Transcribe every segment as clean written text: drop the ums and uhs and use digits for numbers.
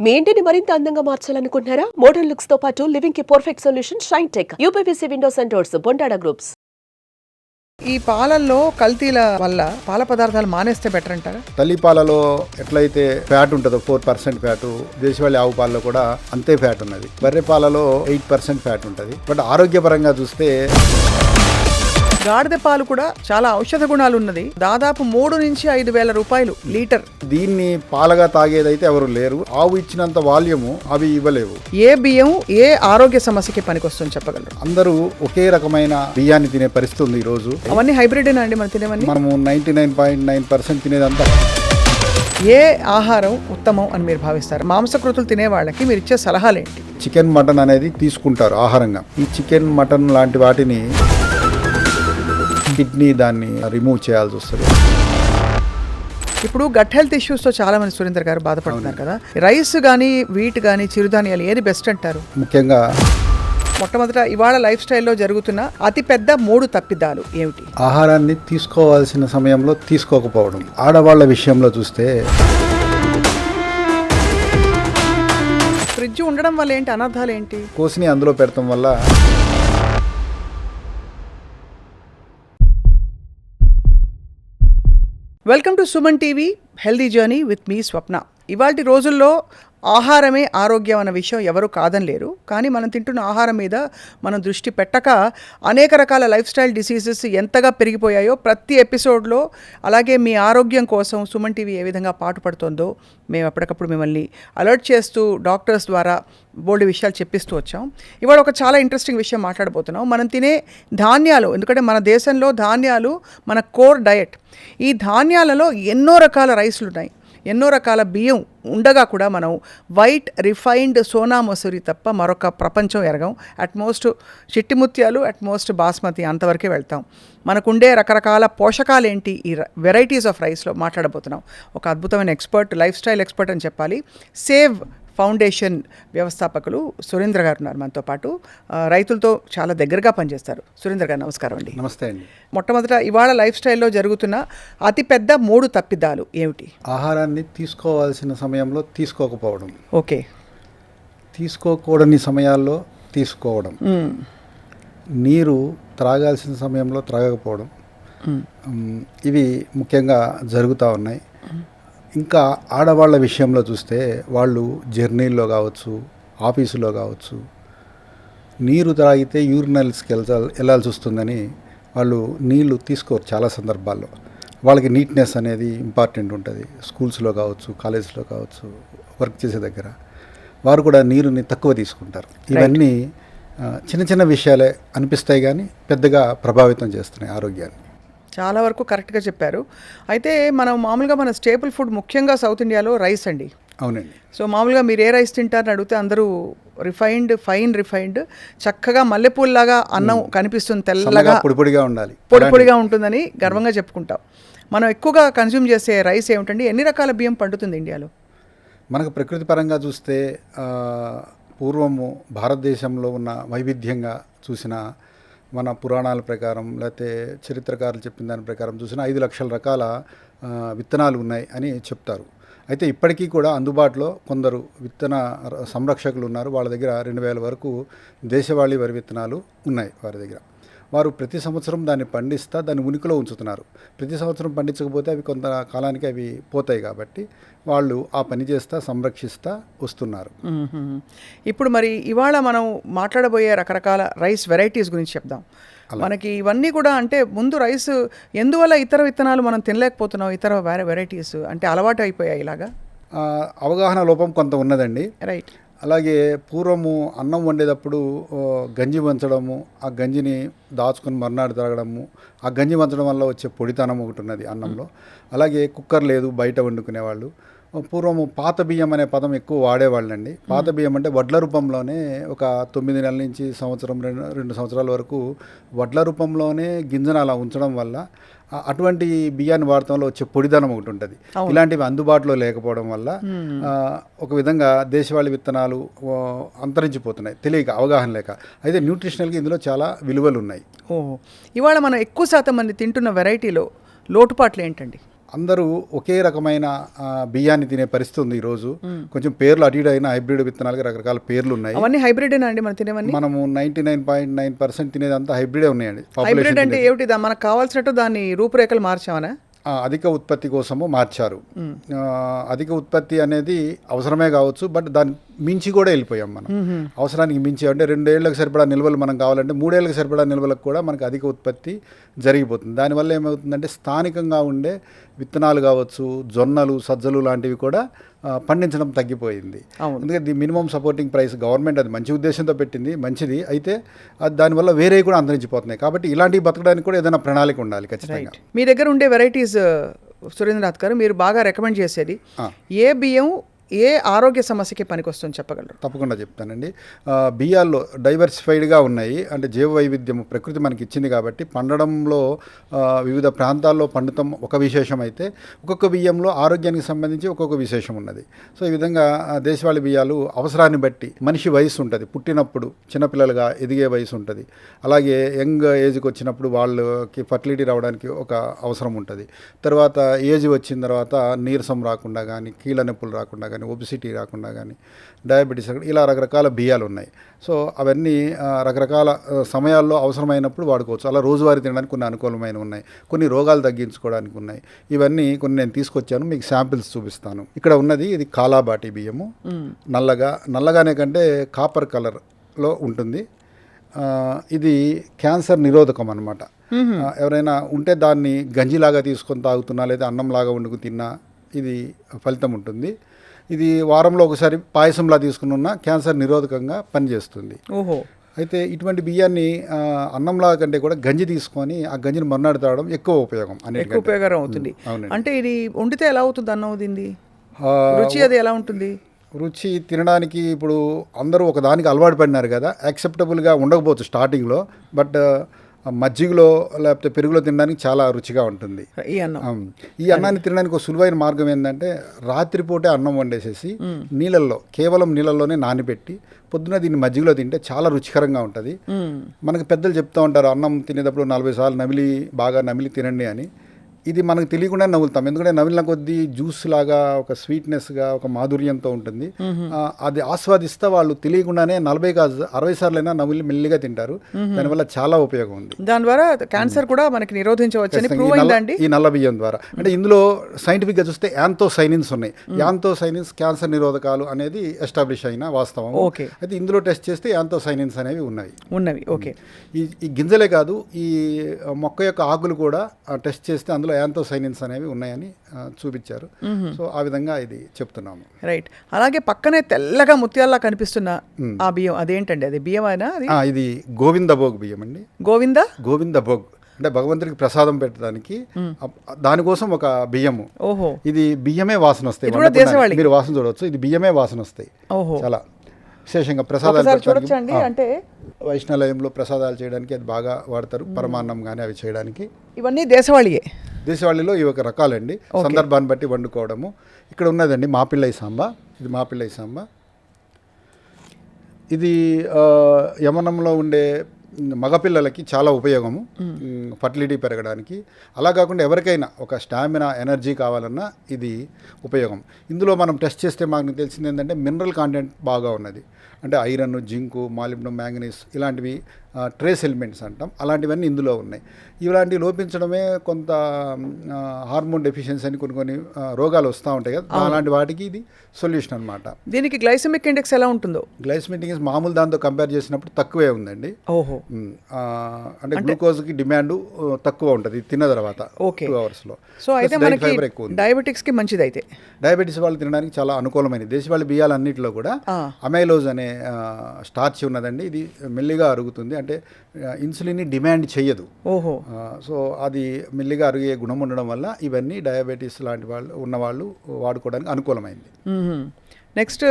మీ ఇంటిని మరింత అందంగా మార్చాలనుకుంటున్నారా? మోడర్న్ లుక్స్ తో పాటు లివింగ్ కి perfect solution shine tech UPVC Windows and doors Bondada groups. ఈ పాలల్లో కల్తీల వల్ల పాల పదార్థాలు మానేస్తే బెటర్ అంటారా? తల్లి పాలలో ఎట్లయితే ఫ్యాట్ ఉంటుందో 4% ఫ్యాట్, దేశవాళీ ఆవు పాలలో కూడా అంతే ఫ్యాట్ ఉన్నది. బర్రె పాలలో 8% ఫ్యాట్ ఉంటుంది. బట్ ఆరోగ్యపరంగా చూస్తే గాడిద పాలు కూడా చాలా ఔషధ గుణాలు ఉన్నది. దాదాపు 3 నుంచి 5 వేల రూపాయలు లీటర్. దీన్ని పాలగా తాగేదైతే ఎవరు లేరు. ఆవు ఇచ్చినంత వాల్యూము అవి ఇవ్వలేవు. ఏ బియ్యం ఏ ఆరోగ్య సమస్యకి పనికొస్తుంది చెప్పగలరు? అందరూ ఒకే రకమైన బియ్యాన్ని తినే పరిస్థితి ఉంది ఈ రోజు. అవన్నీ హైబ్రిడ్ అండి మనం తినేవన్నీ? మనము 99.9% తినేదంతా. ఏ ఆహారం ఉత్తమం అని మీరు భావిస్తారు? మాంసకృతులు తినే వాళ్ళకి మీరు ఇచ్చే సలహాలు ఏంటి? చికెన్ మటన్ అనేది తీసుకుంటారు ఆహారంగా. ఈ చికెన్ మటన్ లాంటి వాటిని కిడ్నీ దాన్ని రిమూవ్ చేయాల్సి వస్తుంది. ఇప్పుడు గట్ హెల్త్ ఇష్యూస్తో చాలా మంది సురేందర్ గారు బాధపడుతున్నారు కదా. రైస్ కానీ వీట్ కానీ చిరుధాన్యాలు ఏది బెస్ట్ అంటారు? ముఖ్యంగా మొట్టమొదట ఇవాళ లైఫ్ స్టైల్లో జరుగుతున్న అతిపెద్ద 3 తప్పిదాలు ఏమిటి? ఆహారాన్ని తీసుకోవాల్సిన సమయంలో తీసుకోకపోవడం. ఆడవాళ్ల విషయంలో చూస్తే ఫ్రిడ్జ్ ఉండడం వల్ల ఏంటి అనర్థాలు ఏంటి? కోసిని అందులో పెడతాం వల్ల welcome to Suman TV healthy journey with me Swapna. ఇవాళ రోజుల్లో ఆహారమే ఆరోగ్యం అన్న విషయం ఎవరు కాదనలేరు. కానీ మనం తింటున్న ఆహారం మీద మనం దృష్టి పెట్టక అనేక రకాల లైఫ్ స్టైల్ డిసీజెస్ ఎంతగా పెరిగిపోయాయో ప్రతి ఎపిసోడ్లో, అలాగే మీ ఆరోగ్యం కోసం సుమన్ టీవీ ఏ విధంగా పాటుపడుతోందో మేము ఎప్పటికప్పుడు మిమ్మల్ని అలర్ట్ చేస్తూ డాక్టర్స్ ద్వారా బోల్డ్ విషయాలు చెప్పిస్తూ వచ్చాం. ఇవాళ ఒక చాలా ఇంట్రెస్టింగ్ విషయం మాట్లాడబోతున్నాం. మనం తినే ధాన్యాలు, ఎందుకంటే మన దేశంలో ధాన్యాలు మన కోర్ డయట్. ఈ ధాన్యాలలో ఎన్నో రకాల రైస్లు ఉన్నాయి, ఎన్నో రకాల బియ్యం ఉండగా కూడా మనం వైట్ రిఫైన్డ్ సోనా మసూరి తప్ప మరొక ప్రపంచం ఎరగం. అట్మోస్ట్ చిట్టిముత్యాలు, అట్మోస్ట్ బాస్మతి, అంతవరకే వెళ్తాం. మనకుండే రకరకాల పోషకాలు ఏంటి ఈ వెరైటీస్ ఆఫ్ రైస్లో మాట్లాడబోతున్నాం. ఒక అద్భుతమైన ఎక్స్పర్ట్, లైఫ్ స్టైల్ ఎక్స్పర్ట్ అని చెప్పాలి. సేవ్ ఫౌండేషన్ వ్యవస్థాపకులు సురేంద్ర గారు ఉన్నారు మనతో పాటు. రైతులతో చాలా దగ్గరగా పనిచేస్తారు. సురేంద్ర గారు నమస్కారం అండి. నమస్తే అండి. మొట్టమొదట ఇవాళ లైఫ్ స్టైల్లో జరుగుతున్న అతిపెద్ద 3 తప్పిదాలు ఏమిటి? ఆహారాన్ని తీసుకోవాల్సిన సమయంలో తీసుకోకపోవడం. ఓకే. తీసుకోకూడని సమయాల్లో తీసుకోవడం. నీరు త్రాగాల్సిన సమయంలో త్రాగకపోవడం. ఇవి ముఖ్యంగా జరుగుతూ ఉన్నాయి. ఇంకా ఆడవాళ్ళ విషయంలో చూస్తే వాళ్ళు జర్నీల్లో కావచ్చు, ఆఫీసులో కావచ్చు, నీరు తాగితే యూరినల్స్కి వెళ్ళాల్సి వస్తుందని వాళ్ళు నీళ్లు తీసుకోరు. చాలా సందర్భాల్లో వాళ్ళకి నీట్నెస్ అనేది ఇంపార్టెంట్ ఉంటుంది. స్కూల్స్లో కావచ్చు, కాలేజీలో కావచ్చు, వర్క్ చేసే దగ్గర వారు కూడా నీరుని తక్కువ తీసుకుంటారు. ఇవన్నీ చిన్న చిన్న విషయాలే అనిపిస్తాయి కానీ పెద్దగా ప్రభావితం చేస్తున్నాయి ఆరోగ్యాన్ని. చాలా వరకు కరెక్ట్గా చెప్పారు. అయితే మనం మామూలుగా మన స్టేపుల్ ఫుడ్ ముఖ్యంగా సౌత్ ఇండియాలో రైస్ అండి. అవునండి. సో మామూలుగా మీరు ఏ రైస్ తింటారని అడిగితే అందరూ ఫైన్ రిఫైన్డ్ చక్కగా మల్లెపూల్లాగా అన్నం కనిపిస్తుంది, తెల్లగా పొడిపొడిగా ఉండాలి, పొడిపొడిగా ఉంటుందని గర్వంగా చెప్పుకుంటాం. మనం ఎక్కువగా కన్జ్యూమ్ చేసే రైస్ ఏమిటండి? ఎన్ని రకాల బియ్యం పండుతుంది ఇండియాలో? మనకు ప్రకృతి పరంగా చూస్తే పూర్వము భారతదేశంలో ఉన్న వైవిధ్యంగా చూసిన మన పురాణాల ప్రకారం, లేకపోతే చరిత్రకారులు చెప్పిన దాని ప్రకారం చూసిన 5 లక్షల రకాల విత్తనాలు ఉన్నాయి అని చెప్తారు. అయితే ఇప్పటికీ కూడా అందుబాటులో కొందరు విత్తన సంరక్షకులు ఉన్నారు. వాళ్ళ దగ్గర 2000 వరకు దేశవాళీ వరి విత్తనాలు ఉన్నాయి వారి దగ్గర. వారు ప్రతి సంవత్సరం దాన్ని పండిస్తా దాన్ని ఉనికిలో ఉంచుతున్నారు. ప్రతి సంవత్సరం పండించకపోతే అవి కొంత కాలానికి అవి పోతాయి కాబట్టి వాళ్ళు ఆ పని చేస్తా సంరక్షిస్తా వస్తున్నారు. ఇప్పుడు మరి ఇవాళ మనం మాట్లాడబోయే రకరకాల రైస్ వెరైటీస్ గురించి చెప్దాం. మనకి ఇవన్నీ కూడా అంటే ముందు రైస్ ఎందువల్ల ఇతర విత్తనాలు మనం తినలేకపోతున్నాం, ఇతర వెరైటీస్ అంటే అలవాటు అయిపోయాయి ఇలాగా? అవగాహన లోపం కొంత ఉన్నదండి. రైట్. అలాగే పూర్వము అన్నం వండేటప్పుడు గంజి వంచడము, ఆ గంజిని దాచుకొని మర్నాడు తాగడము, ఆ గంజి వంచడం వల్ల వచ్చే పొడితనం ఒకటి ఉన్నది అన్నంలో. అలాగే కుక్కర్ లేదు, బయట వండుకునేవాళ్ళు. పూర్వము పాత బియ్యం అనే పదం ఎక్కువ వాడేవాళ్ళండి. పాత బియ్యం అంటే వడ్ల రూపంలోనే ఒక 9 నెలల నుంచి సంవత్సరం 2 సంవత్సరాల వరకు వడ్ల రూపంలోనే గింజను అలా ఉంచడం వల్ల అటువంటి బియ్యాన్ని వాడటంలో వచ్చే పొడిదనం ఒకటి ఉంటుంది. ఇలాంటివి అందుబాటులో లేకపోవడం వల్ల ఒక విధంగా దేశవాళీ విత్తనాలు అంతరించిపోతున్నాయి, తెలియక, అవగాహన లేక. అయితే న్యూట్రిషనల్గా ఇందులో చాలా విలువలు ఉన్నాయి. ఇవాళ మనం ఎక్కువ శాతం మంది తింటున్న వెరైటీలో లోటుపాట్లు ఏంటండి? అందరూ ఒకే రకమైన బియ్యాన్ని తినే పరిస్థితి ఉంది ఈరోజు. కొంచెం పేర్లు అటు ఇటు అయినా హైబ్రిడ్ విత్తనాలకి రకరకాల పేర్లు ఉన్నాయి. అవన్నీ హైబ్రిడేనా అండి మనం తినేవన్నీ? మనము 99.9% తినేదంతా హైబ్రిడే ఉన్నాయండి. హైబ్రిడ్ అంటే ఏమిటి? మనకు కావాల్సినట్టు దాన్ని రూపురేఖలు మార్చామనా? అధిక ఉత్పత్తి కోసము మార్చారు. అధిక ఉత్పత్తి అనేది అవసరమే కావచ్చు, బట్ దాన్ని మించి కూడా వెళ్ళిపోయాం మనం. అవసరానికి మించి అంటే 2 ఏళ్ళకి సరిపడా నిల్వలు మనం కావాలంటే 3 ఏళ్ళకి సరిపడా నిల్వలకు కూడా మనకు అధిక ఉత్పత్తి జరిగిపోతుంది. దానివల్ల ఏమవుతుందంటే స్థానికంగా ఉండే విత్తనాలు కావచ్చు, జొన్నలు, సజ్జలు లాంటివి కూడా పండించడం తగ్గిపోయింది. అందుకే the minimum supporting price government అది మంచి ఉద్దేశంతో పెట్టింది, మంచిది. అయితే అది దానివల్ల వేరే కూడా అంతరించిపోతున్నాయి. కాబట్టి ఇలాంటివి బతకడానికి కూడా ఏదైనా ప్రణాళిక ఉండాలి ఖచ్చితంగా. మీ దగ్గర ఉండే వెరైటీస్ సురేంద్రనాథ్ గారు మీరు బాగా రికమెండ్ చేసేది ఏ బియ్యం ఏ ఆరోగ్య సమస్యకి పనికొస్తుందని చెప్పగలరు? తప్పకుండా చెప్తానండి. బియ్యాల్లో డైవర్సిఫైడ్గా ఉన్నాయి. అంటే జీవ వైవిధ్యం ప్రకృతి మనకి ఇచ్చింది కాబట్టి పండడంలో వివిధ ప్రాంతాల్లో పండుతాం ఒక విశేషం అయితే, ఒక్కొక్క బియ్యంలో ఆరోగ్యానికి సంబంధించి ఒక్కొక్క విశేషం ఉన్నది. సో ఈ విధంగా దేశవాళీ బియ్యాలు అవసరాన్ని బట్టి, మనిషి వయసు ఉంటుంది, పుట్టినప్పుడు చిన్నపిల్లలుగా ఎదిగే వయసు ఉంటుంది, అలాగే యంగ్ ఏజ్కి వచ్చినప్పుడు వాళ్ళకి ఫర్టిలిటీ రావడానికి ఒక అవసరం ఉంటుంది, తర్వాత ఏజ్ వచ్చిన తర్వాత నీరసం రాకుండా కానీ, కీళ్ళ నొప్పులు రాకుండా కానీ, ఒబిసిటీ రాకుండా కానీ, డయాబెటీస్ ఇలా రకరకాల బియ్యాలు ఉన్నాయి. సో అవన్నీ రకరకాల సమయాల్లో అవసరమైనప్పుడు వాడుకోవచ్చు. అలా రోజువారీ తినడానికి కొన్ని అనుకూలమైన ఉన్నాయి, కొన్ని రోగాలు తగ్గించుకోవడానికి ఉన్నాయి. ఇవన్నీ కొన్ని నేను తీసుకొచ్చాను, మీకు శాంపిల్స్ చూపిస్తాను. ఇక్కడ ఉన్నది ఇది కాలాబాటి బియ్యము. నల్లగానే కంటే కాపర్ కలర్లో ఉంటుంది. ఇది క్యాన్సర్ నిరోధకం అన్నమాట. ఎవరైనా ఉంటే దాన్ని గంజిలాగా తీసుకొని తాగుతున్నా లేదా అన్నంలాగా వండుకు తిన్నా ఇది ఫలితం ఉంటుంది. ఇది వారంలో ఒకసారి పాయసంలా తీసుకున్న క్యాన్సర్ నిరోధకంగా పనిచేస్తుంది. ఓహో. అయితే ఇటువంటి బియ్యాన్ని అన్నంలా కంటే కూడా గంజి తీసుకొని ఆ గంజిని మర్నాడు తాగడం ఎక్కువ ఉపయోగకరం అవుతుంది. అంటే ఇది వండితే ఎలా అవుతుంది అన్నం? దీన్ని రుచి అది ఎలా ఉంటుంది? రుచి తినడానికి ఇప్పుడు అందరూ ఒకదానికి అలవాటు పడినారు కదా, యాక్సెప్టబుల్గా ఉండకపోవచ్చు స్టార్టింగ్లో, బట్ మజ్జిగలో లేకపోతే పెరుగులో తినడానికి చాలా రుచిగా ఉంటుంది ఈ అన్నాన్ని తినడానికి ఒక సులువైన మార్గం ఏంటంటే రాత్రిపూటే అన్నం వండేసేసి కేవలం నీళ్ళల్లోనే నానబెట్టి పొద్దున దీన్ని మజ్జిగలో తింటే చాలా రుచికరంగా ఉంటుంది. మనకు పెద్దలు చెప్తూ ఉంటారు అన్నం తినేటప్పుడు 40 సార్లు బాగా నమిలి తినండి అని. ఇది మనకు తెలియకుండా నవ్వులుతాం, ఎందుకంటే నవ్విన కొద్దీ జ్యూస్ లాగా ఒక స్వీట్నెస్గా ఒక మాధుర్యంతో ఉంటుంది. అది ఆస్వాదిస్తే వాళ్ళు తెలియకుండానే 40 కాదు 60 సార్లైనా నవ్వులు మెల్లిగా తింటారు. దానివల్ల చాలా ఉపయోగం ఉంది. దాని ద్వారా క్యాన్సర్ కూడా మనకి నిరోధించవచ్చు ఈ నల్ల బియ్యం ద్వారా. అంటే ఇందులో సైంటిఫిక్గా చూస్తే యాంతోసైనిన్స్ ఉన్నాయి. యాంతోసైనిన్స్ క్యాన్సర్ నిరోధకాలు అనేది ఎస్టాబ్లిష్ అయిన వాస్తవం. అయితే ఇందులో టెస్ట్ చేస్తే యాంతోసైనిన్స్ అనేవి ఉన్నవి. ఓకే. ఈ గింజలే కాదు, ఈ మొక్క యొక్క ఆకులు కూడా టెస్ట్ చేస్తే అందులో యాంతోసైనిన్స్ అనేవి ఉన్నాయని చూపించారు. సో ఆ విధంగా ఇది చెప్తున్నాము. రైట్. అలాగే పక్కనే తెల్లగా ముత్యాల్లా కనిపిస్తున్న ఆ బియ్యం అదేంటండి? అది బియ్యం అయినా? ఇది గోవిందభోగ్ బియ్యం అండి. గోవిందభోగ్ అంటే భగవంతుడికి ప్రసాదం పెట్టడానికి, దానికోసం ఒక బియ్యము. ఓహో. ఇది బియ్యమే వాసన వస్తాయి, మీరు వాసన చూడవచ్చు. ఇది బియ్యమే వాసన వస్తాయి. చాలా విశేషంగా ప్రసాదాలు చూడొచ్చండి. అంటే వైష్ణాలయంలో ప్రసాదాలు చేయడానికి అది బాగా వాడతారు, పరమాన్నం కానీ అవి చేయడానికి. ఇవన్నీ దేశవాళీలో ఇవి ఒక రకాలండి, సందర్భాన్ని బట్టి వండుకోవడము. ఇక్కడ ఉన్నదండి మాపిల్లై సాంబా. ఇది మాపిల్లై సాంబా. ఇది యమనంలో ఉండే మగపిల్లలకి చాలా ఉపయోగము, ఫర్టిలిటీ పెరగడానికి. అలా కాకుండా ఎవరికైనా ఒక స్టామినా, ఎనర్జీ కావాలన్నా ఇది ఉపయోగం. ఇందులో మనం టెస్ట్ చేస్తే మాకు తెలిసింది ఏంటంటే మినరల్ కాంటెంట్ బాగా ఉన్నది. అంటే ఐరన్, జింకు, మాలిబ్డం, మ్యాంగనీస్ ఇలాంటివి ట్రేస్ ఎలిమెంట్స్ అంటాం, అలాంటివన్నీ ఇందులో ఉన్నాయి. ఇలాంటివి లోపించడమే కొంత హార్మోన్ డెఫిషియన్సీ అని కొన్ని రోగాలు వస్తూ ఉంటాయి కదా, అలాంటి వాటికి ఇది సొల్యూషన్ అనమాట. దీనికి గ్లైసెమిక్ ఇండెక్స్ ఎలా ఉంటుందో? గ్లైసెమిక్ ఇండెక్స్ మామూలు దాంతో కంపేర్ చేసినప్పుడు తక్కువే ఉందండి. ఓహో. అంటే గ్లూకోజ్కి డిమాండ్ తక్కువ ఉంటుంది తిన్న తర్వాత 2 అవర్స్లో. సో అయితే మనకి డయాబెటిక్స్కి మంచిది. అయితే డయాబెటీస్ వాళ్ళు తినడానికి చాలా అనుకూలమైనది. దేశవాళీ బియ్యాలన్నింటిలో కూడా అమైలోజ్ అనే స్టార్చ్ ఉన్నదండి. ఇది మెల్లిగా అరుగుతుంది, అంటే ఇన్సులిన్ని డిమాండ్ చెయ్యదు. ఓహో. సో అది మెల్లిగా అరిగే గుణం ఉండడం వల్ల ఇవన్నీ డయాబెటీస్ లాంటి వాళ్ళు ఉన్నవాళ్ళు వాడుకోవడానికి అనుకూలమైంది. నెక్స్ట్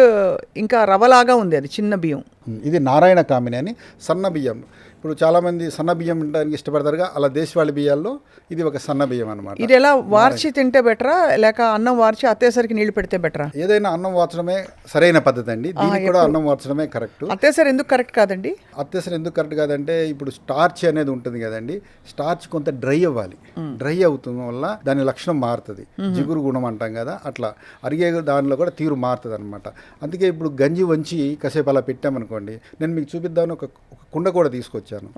ఇంకా రవ్వలాగా ఉంది, అది చిన్న బియ్యం. ఇది నారాయణ కామిని అని సన్న బియ్యం. ఇప్పుడు చాలామంది సన్న బియ్యం తినడానికి ఇష్టపడతారుగా, అలా దేశవాళీ బియ్యాల్లో ఇది ఒక సన్న బియ్యం అనమాట. ఇది ఎలా వార్చి తింటే బెటరా లేక అన్నం వార్చి అత్తేసరికి నీళ్లు పెడితే బెటరా? ఏదైనా అన్నం వార్చడమే సరైన పద్ధతి అండి. దీనికి కూడా అన్నం వార్చడమే కరెక్ట్. అత్తేసరి ఎందుకు కరెక్ట్ కాదండి? అత్యవసరం ఎందుకు కరెక్ట్ కాదంటే ఇప్పుడు స్టార్చ్ అనేది ఉంటుంది కదండి, స్టార్చ్ కొంత డ్రై అవ్వాలి. డ్రై అవుతున్న వల్ల దాని లక్షణం మారుతుంది, జిగురు గుణం అంటాం కదా, అట్లా అరిగే దానిలో కూడా తీరు మారుతుంది అనమాట. అందుకే ఇప్పుడు గంజి వంచి కాసేపు అలా పెట్టామనుకోండి, నేను మీకు చూపిద్దామని ఒక కుండ కూడా తీసుకొచ్చాను.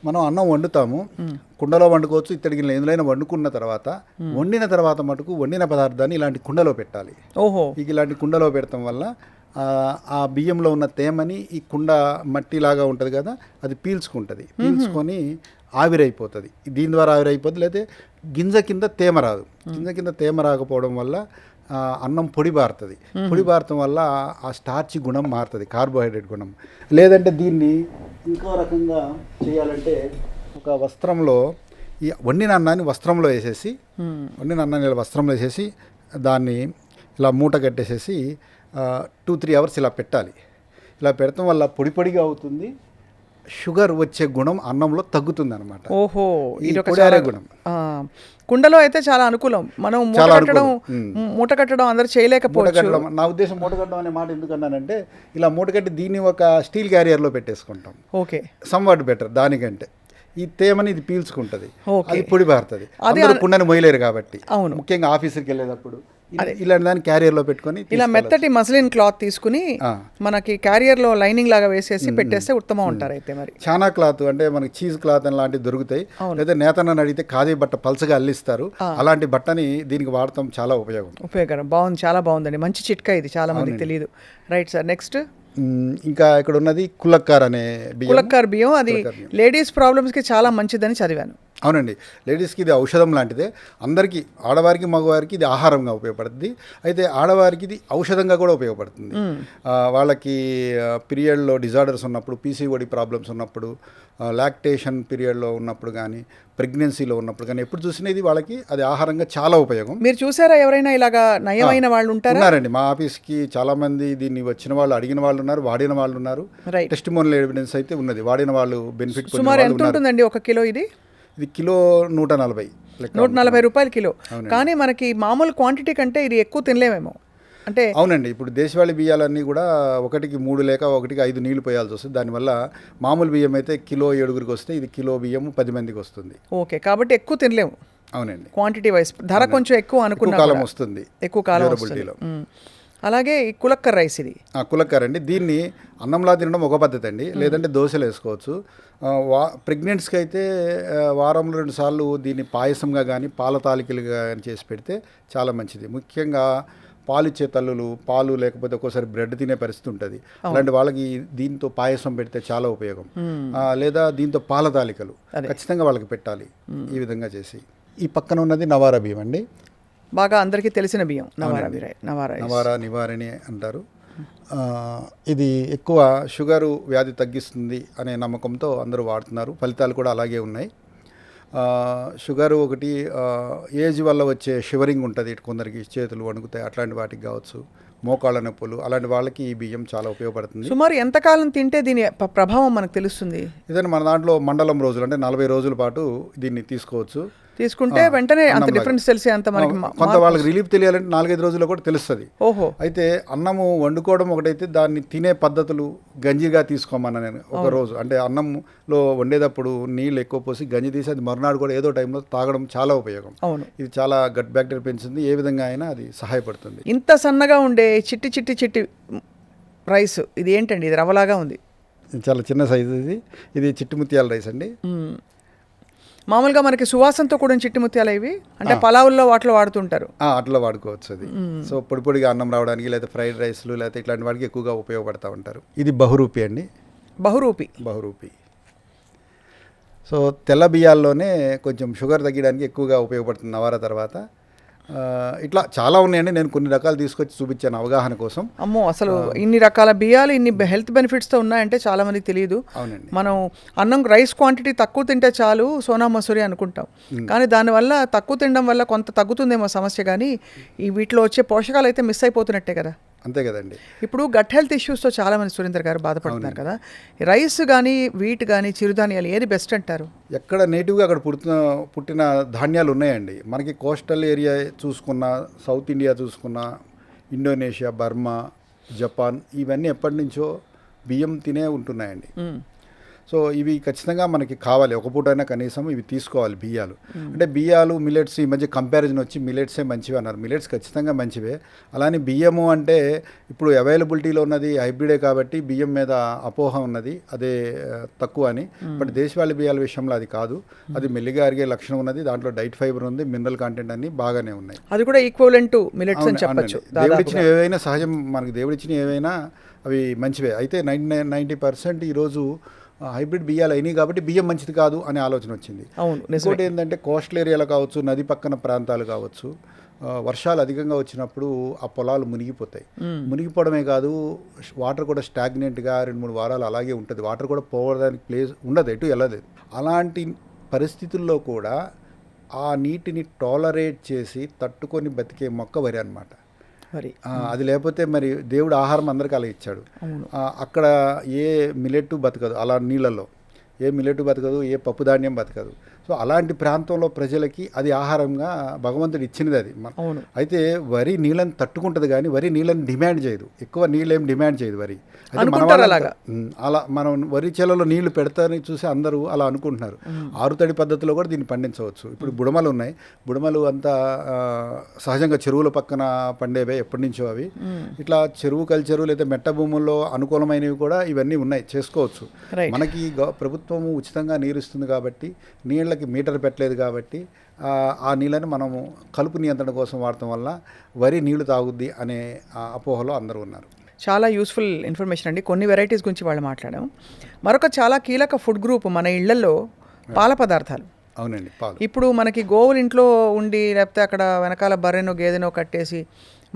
మనం అన్నం వండుతాము, కుండలో వండుకోవచ్చు, ఇత్తడికి ఎందులో వండుకున్న తర్వాత వండిన తర్వాత మటుకు వండిన పదార్థాన్ని ఇలాంటి కుండలో పెట్టాలి. ఇలాంటి కుండలో పెడతాం వల్ల ఆ బియ్యంలో ఉన్న తేమని ఈ కుండ మట్టిలాగా ఉంటుంది కదా, అది పీల్చుకుంటుంది. పీల్చుకొని ఆవిరైపోతుంది. దీని ద్వారా ఆవిరైపోతుంది. లేకపోతే గింజ కింద తేమ రాదు. గింజ కింద తేమ రాకపోవడం వల్ల అన్నం పొడి బారుతుంది. పొడి బారటం వల్ల ఆ స్టార్చ్ గుణం మారుతుంది, కార్బోహైడ్రేట్ గుణం. లేదంటే దీన్ని ఇంకో రకంగా చేయాలంటే ఒక వస్త్రంలో ఈ వండిన అన్నాన్ని వస్త్రంలో వేసేసి వస్త్రంలో వేసేసి దాన్ని ఇలా మూట కట్టేసేసి 2-3 అవర్స్ ఇలా పెట్టాలి. ఇలా పెడతాం వల్ల పొడి పొడిగా అవుతుంది, షుగర్ వచ్చే గుణం అన్నంలో తగ్గుతుంది అనమాట. ఓహో, ఇది గుణం. కుండలో అయితే చాలా అనుకూలం. మనం మూట కట్టడం అందరూ చేయలేకపోవచ్చు. నా ఉద్దేశం మూట కట్టడం అనే మాట ఎందుకన్నానంటే, ఇలా మూట కట్టి దీన్ని ఒక స్టీల్ క్యారియర్లో పెట్టేసుకుంటాం. Okay, somewhat better. దానికంటే ఈ తేమని ఇది పీల్చుకుంటుంది, అది పొడి బారుతుంది. అందరూ కుండని మొయ్యలేరు కాబట్టి, ముఖ్యంగా ఆఫీసుకి వెళ్ళేటప్పుడు ఇలాంటి దాన్ని క్యారియర్లో పెట్టుకొని ఇలా మెత్తటి మస్లిన్ క్లాత్ తీసుకుని మనకి క్యారియర్లో లైనింగ్ లాగా వేసేసి పెట్టేస్తే ఉత్తమం ఉంటారు. అయితే మరి చాలా క్లాత్ అంటే మనకి చీజ్ క్లాత్ లాంటివి దొరుకుతాయి. లేదా నేతనని అడిగితే ఖాదీ బట్ట పల్చగా అల్లిస్తారు. అలాంటి బట్టని దీనికి వాడటం చాలా ఉపయోగకరం. బాగుంది, చాలా బాగుందండి. మంచి చిట్కా ఇది, చాలా మందికి తెలియదు. రైట్ సార్, నెక్స్ట్ ఇంకా ఇక్కడ ఉన్నది కులక్కార్ అనే బియ్యం. కులక్కార్ బియ్యం అది లేడీస్ ప్రాబ్లమ్స్కి చాలా మంచిదని చదివాను. అవునండి, లేడీస్కి ఇది ఔషధం లాంటిదే. అందరికీ, ఆడవారికి మగవారికి ఇది ఆహారంగా ఉపయోగపడుతుంది. అయితే ఆడవారికి ఇది ఔషధంగా కూడా ఉపయోగపడుతుంది. వాళ్ళకి పీరియడ్లో డిజార్డర్స్ ఉన్నప్పుడు, పీసీఓడి ప్రాబ్లమ్స్ ఉన్నప్పుడు, లాక్టేషన్ పీరియడ్లో ఉన్నప్పుడు కానీ, ప్రెగ్నెన్సీలో ఉన్నప్పుడు కానీ, ఎప్పుడు చూసినా ఇది వాళ్ళకి అది ఆహారంగా చాలా ఉపయోగం. మీరు చూసారా ఎవరైనా ఇలాగా నయమైన వాళ్ళు ఉన్నారండి? మా ఆఫీస్కి చాలామంది దీన్ని వచ్చిన వాళ్ళు, అడిగిన వాళ్ళు ఉన్నారు, వాడిన వాళ్ళు ఉన్నారు. టెస్టిమోనియల్ ఎవిడెన్స్ అయితే ఉన్నది. వాడిన వాళ్ళు బెనిఫిట్. సుమారు ఎంత ఉంటుందండి ఒక కిలో? ఇది కిలో 140 రూపాయలు కిలో. కానీ మనకి మామూలు క్వాంటిటీ కంటే ఇది ఎక్కువ తినలేమేమో అంటే. అవునండి, ఇప్పుడు దేశవాళీ బియ్యాలన్నీ కూడా 1కి 3 లేక 1కి 5 నీళ్లు పోయాల్సి వస్తుంది. దానివల్ల మామూలు బియ్యం అయితే కిలో 7గురికి వస్తే ఇది కిలో బియ్యం 10 మందికి వస్తుంది. ఓకే, కాబట్టి ఎక్కువ తినలేము. అవునండి, క్వాంటిటీ వైస్ ధర కొంచెం ఎక్కువ అనుకున్న కాలం వస్తుంది, ఎక్కువ కాలం వస్తుంది. అలాగే ఈ కులక్కర్ రైస్, ఇది కులక్కర్ అండి. దీన్ని అన్నంలా తినడం ఒక పద్ధతి అండి, లేదంటే దోశలు వేసుకోవచ్చు. ప్రెగ్నెంట్స్కి అయితే వారంలో 2 సార్లు దీన్ని పాయసంగా కానీ పాల తాలికలుగా కానీ చేసి పెడితే చాలా మంచిది. ముఖ్యంగా పాలిచ్చే తల్లులు, పాలు లేకపోతే ఒక్కోసారి బ్రెడ్ తినే పరిస్థితి ఉంటుంది. అలాంటి వాళ్ళకి దీంతో పాయసం పెడితే చాలా ఉపయోగం. లేదా దీంతో పాల తాలికలు ఖచ్చితంగా వాళ్ళకి పెట్టాలి. ఈ విధంగా చేసి. ఈ పక్కన ఉన్నది నవారా బియ్యం అండి, బాగా అందరికీ తెలిసిన బియ్యం. నవారా నివారణి అంటారు. ఇది ఎక్కువ షుగరు వ్యాధి తగ్గిస్తుంది అనే నమ్మకంతో అందరూ వాడుతున్నారు. ఫలితాలు కూడా అలాగే ఉన్నాయి. షుగరు ఒకటి, ఏజ్ వల్ల వచ్చే షివరింగ్ ఉంటుంది, కొందరికి చేతులు వణుకుతాయి, అట్లాంటి వాటికి కావచ్చు, మోకాళ్ళ నొప్పులు, అలాంటి వాళ్ళకి ఈ బియ్యం చాలా ఉపయోగపడుతుంది. సుమారు ఎంతకాలం తింటే దీని ప్రభావం మనకు తెలుస్తుంది? ఇదని మన దాంట్లో మండలం రోజులు అంటే 40 రోజుల పాటు దీన్ని తీసుకోవచ్చు. తీసుకుంటే వెంటనే అంత డిఫరెన్స్ తెలిసే అంత మనకి కొంత వాళ్ళకి రిలీఫ్ తెలియాలంటే 4-5 రోజుల్లో కూడా తెలుస్తుంది. ఓహో, అయితే అన్నము వండుకోవడం ఒకటైతే దాన్ని తినే పద్ధతులు గంజిగా తీసుకోమన్నా నేను ఒక రోజు. అంటే అన్నంలో వండేటప్పుడు నీళ్ళు ఎక్కువ పోసి గంజి తీసి అది మరునాడు కూడా ఏదో టైంలో తాగడం చాలా ఉపయోగం. అవును, ఇది చాలా గట్ బ్యాక్టీరియా పెంచుతుంది. ఏ విధంగా అయినా అది సహాయపడుతుంది. ఇంత సన్నగా ఉండే చిట్టి రైస్ ఇది ఏంటండి? ఇది రవ్వలాగా ఉంది, చాలా చిన్న సైజు. ఇది చిట్టి ముత్యాల రైస్ అండి. మామూలుగా మనకి సువాసనతో కూడా చిట్టి ముత్యాలు ఇవి అంటే పలావుల్లో వాటిలో వాడుతుంటారు. అట్లా వాడుకోవచ్చు అది. సో పొడి పొడిగా అన్నం రావడానికి, లేదా ఫ్రైడ్ రైస్లు, లేకపోతే ఇట్లాంటి వాటికి ఎక్కువగా ఉపయోగపడుతూ ఉంటారు. ఇది బహురూపి అండి. బహురూపి. సో తెల్ల బియ్యాల్లోనే కొంచెం షుగర్ తగ్గడానికి ఎక్కువగా ఉపయోగపడుతుంది నవారా తర్వాత. ఇట్లా చాలా ఉన్నాయండి, నేను కొన్ని రకాలు తీసుకొచ్చి చూపించాను అవగాహన కోసం. అమ్మో, అసలు ఇన్ని రకాల బియ్యాలు ఇన్ని హెల్త్ బెనిఫిట్స్తో ఉన్నాయంటే చాలా మందికి తెలియదు. అవునండి, మనం అన్నం రైస్ క్వాంటిటీ తక్కువ తింటే చాలు సోనా మసూరి అనుకుంటాం, కానీ దానివల్ల తక్కువ తినడం వల్ల కొంత తగ్గుతుందేమో సమస్య, కానీ ఈ వీటిలో వచ్చే పోషకాలు అయితే మిస్ అయిపోతున్నట్టే కదా. అంతే కదండి. ఇప్పుడు గట్ హెల్త్ ఇష్యూస్తో చాలామంది సురేందర్ గారు బాధపడుతున్నారు కదా, రైస్ కానీ వీట్ కానీ చిరుధాన్యాలు ఏది బెస్ట్ అంటారు? ఎక్కడ నేటివ్గా అక్కడ పుట్టిన ధాన్యాలు ఉన్నాయండి. మనకి కోస్టల్ ఏరియా చూసుకున్నా, సౌత్ ఇండియా చూసుకున్నా, ఇండోనేషియా, బర్మా, జపాన్ ఇవన్నీ ఎప్పటి నుంచో బియ్యం తినే ఉంటున్నాయండి. సో ఇవి ఖచ్చితంగా మనకి కావాలి, ఒక పూటైనా కనీసం ఇవి తీసుకోవాలి బియ్యాలు. అంటే బియ్యాలు మిల్లెట్స్ ఈ మధ్య కంపారిజన్ వచ్చి మిల్లెట్సే మంచివి అన్నారు. మిల్లెట్స్ ఖచ్చితంగా మంచివే. అలానే బియ్యము అంటే ఇప్పుడు అవైలబిలిటీలో ఉన్నది హైబ్రిడే కాబట్టి బియ్యం మీద అపోహ ఉన్నది, అదే తక్కువ అని. బట్ దేశవాళీ బియ్యాల విషయంలో అది కాదు, అది మెల్లిగా అరిగే లక్షణం ఉన్నది, దాంట్లో డైట్ ఫైబర్ ఉంది, మినరల్ కంటెంట్ అన్ని బాగానే ఉన్నాయి. అది కూడా ఈక్వలెంట్ టు మిల్లెట్స్ అని చెప్పొచ్చు. దేవుడిచ్చిన ఏవైనా సహజం, మనకి దేవుడిచ్చిన ఏవైనా అవి మంచివే. అయితే 90% ఈరోజు హైబ్రిడ్ బియ్యాలు అయినాయి కాబట్టి బియ్యం మంచిది కాదు అనే ఆలోచన వచ్చింది. ఇంకోటి ఏంటంటే కోస్టల్ ఏరియాలో కావచ్చు, నది పక్కన ప్రాంతాలు కావచ్చు, వర్షాలు అధికంగా వచ్చినప్పుడు ఆ పొలాలు మునిగిపోతాయి. మునిగిపోవడమే కాదు, వాటర్ కూడా స్టాగ్నెంట్గా 2-3 వారాలు అలాగే ఉంటుంది. వాటర్ కూడా పోవడానికి ప్లేస్ ఉండదు, ఎటు వెళ్ళలేదు. అలాంటి పరిస్థితుల్లో కూడా ఆ నీటిని టాలరేట్ చేసి తట్టుకొని బతికే మొక్క వరి అన్నమాట. అది లేకపోతే మరి దేవుడు ఆహారం అందరికీ అలా ఇచ్చాడు. అక్కడ ఏ మిల్లెట్ బతకదు, అలా నీళ్ళల్లో ఏ మిల్లెట్ బతకదు, ఏ పప్పు ధాన్యం బతకదు. సో అలాంటి ప్రాంతంలో ప్రజలకి అది ఆహారంగా భగవంతుడు ఇచ్చినది అది. అయితే వరి నీళ్ళని తట్టుకుంటుంది కానీ వరి నీళ్ళని డిమాండ్ చేయదు, ఎక్కువ నీళ్ళు ఏం డిమాండ్ చేయదు వరి. అలా మనం వరి చేలలో నీళ్లు పెడతారని చూసి అందరూ అలా అనుకుంటున్నారు. ఆరుతడి పద్ధతిలో కూడా దీన్ని పండించవచ్చు. ఇప్పుడు బుడమలు ఉన్నాయి, బుడమలు అంతా సహజంగా చెరువుల పక్కన పండేవే ఎప్పటి నుంచో అవి. ఇట్లా చెరువు కల్చరు లేదా మెట్ట భూముల్లో అనుకూలమైనవి కూడా ఇవన్నీ ఉన్నాయి, చేసుకోవచ్చు. మనకి ప్రభుత్వము ఉచితంగా నీరు ఇస్తుంది కాబట్టి, నీళ్ళకి మీటర్ పెట్టలేదు కాబట్టి ఆ నీళ్ళని మనము కలుపు నియంత్రణ కోసం వాడటం వల్ల వరి నీళ్లు తాగుద్ది అనే అపోహలో అందరూ ఉన్నారు. చాలా యూస్ఫుల్ ఇన్ఫర్మేషన్ అండి. కొన్ని వెరైటీస్ గురించి వాళ్ళు మాట్లాడాం. మరొక చాలా కీలక ఫుడ్ గ్రూప్ మన ఇళ్లలో పాల పదార్థాలు. అవునండి, పాలు. ఇప్పుడు మనకి గోవులు ఇంట్లో ఉండి లేకపోతే అక్కడ వెనకాల బర్రెనో గేదెనో కట్టేసి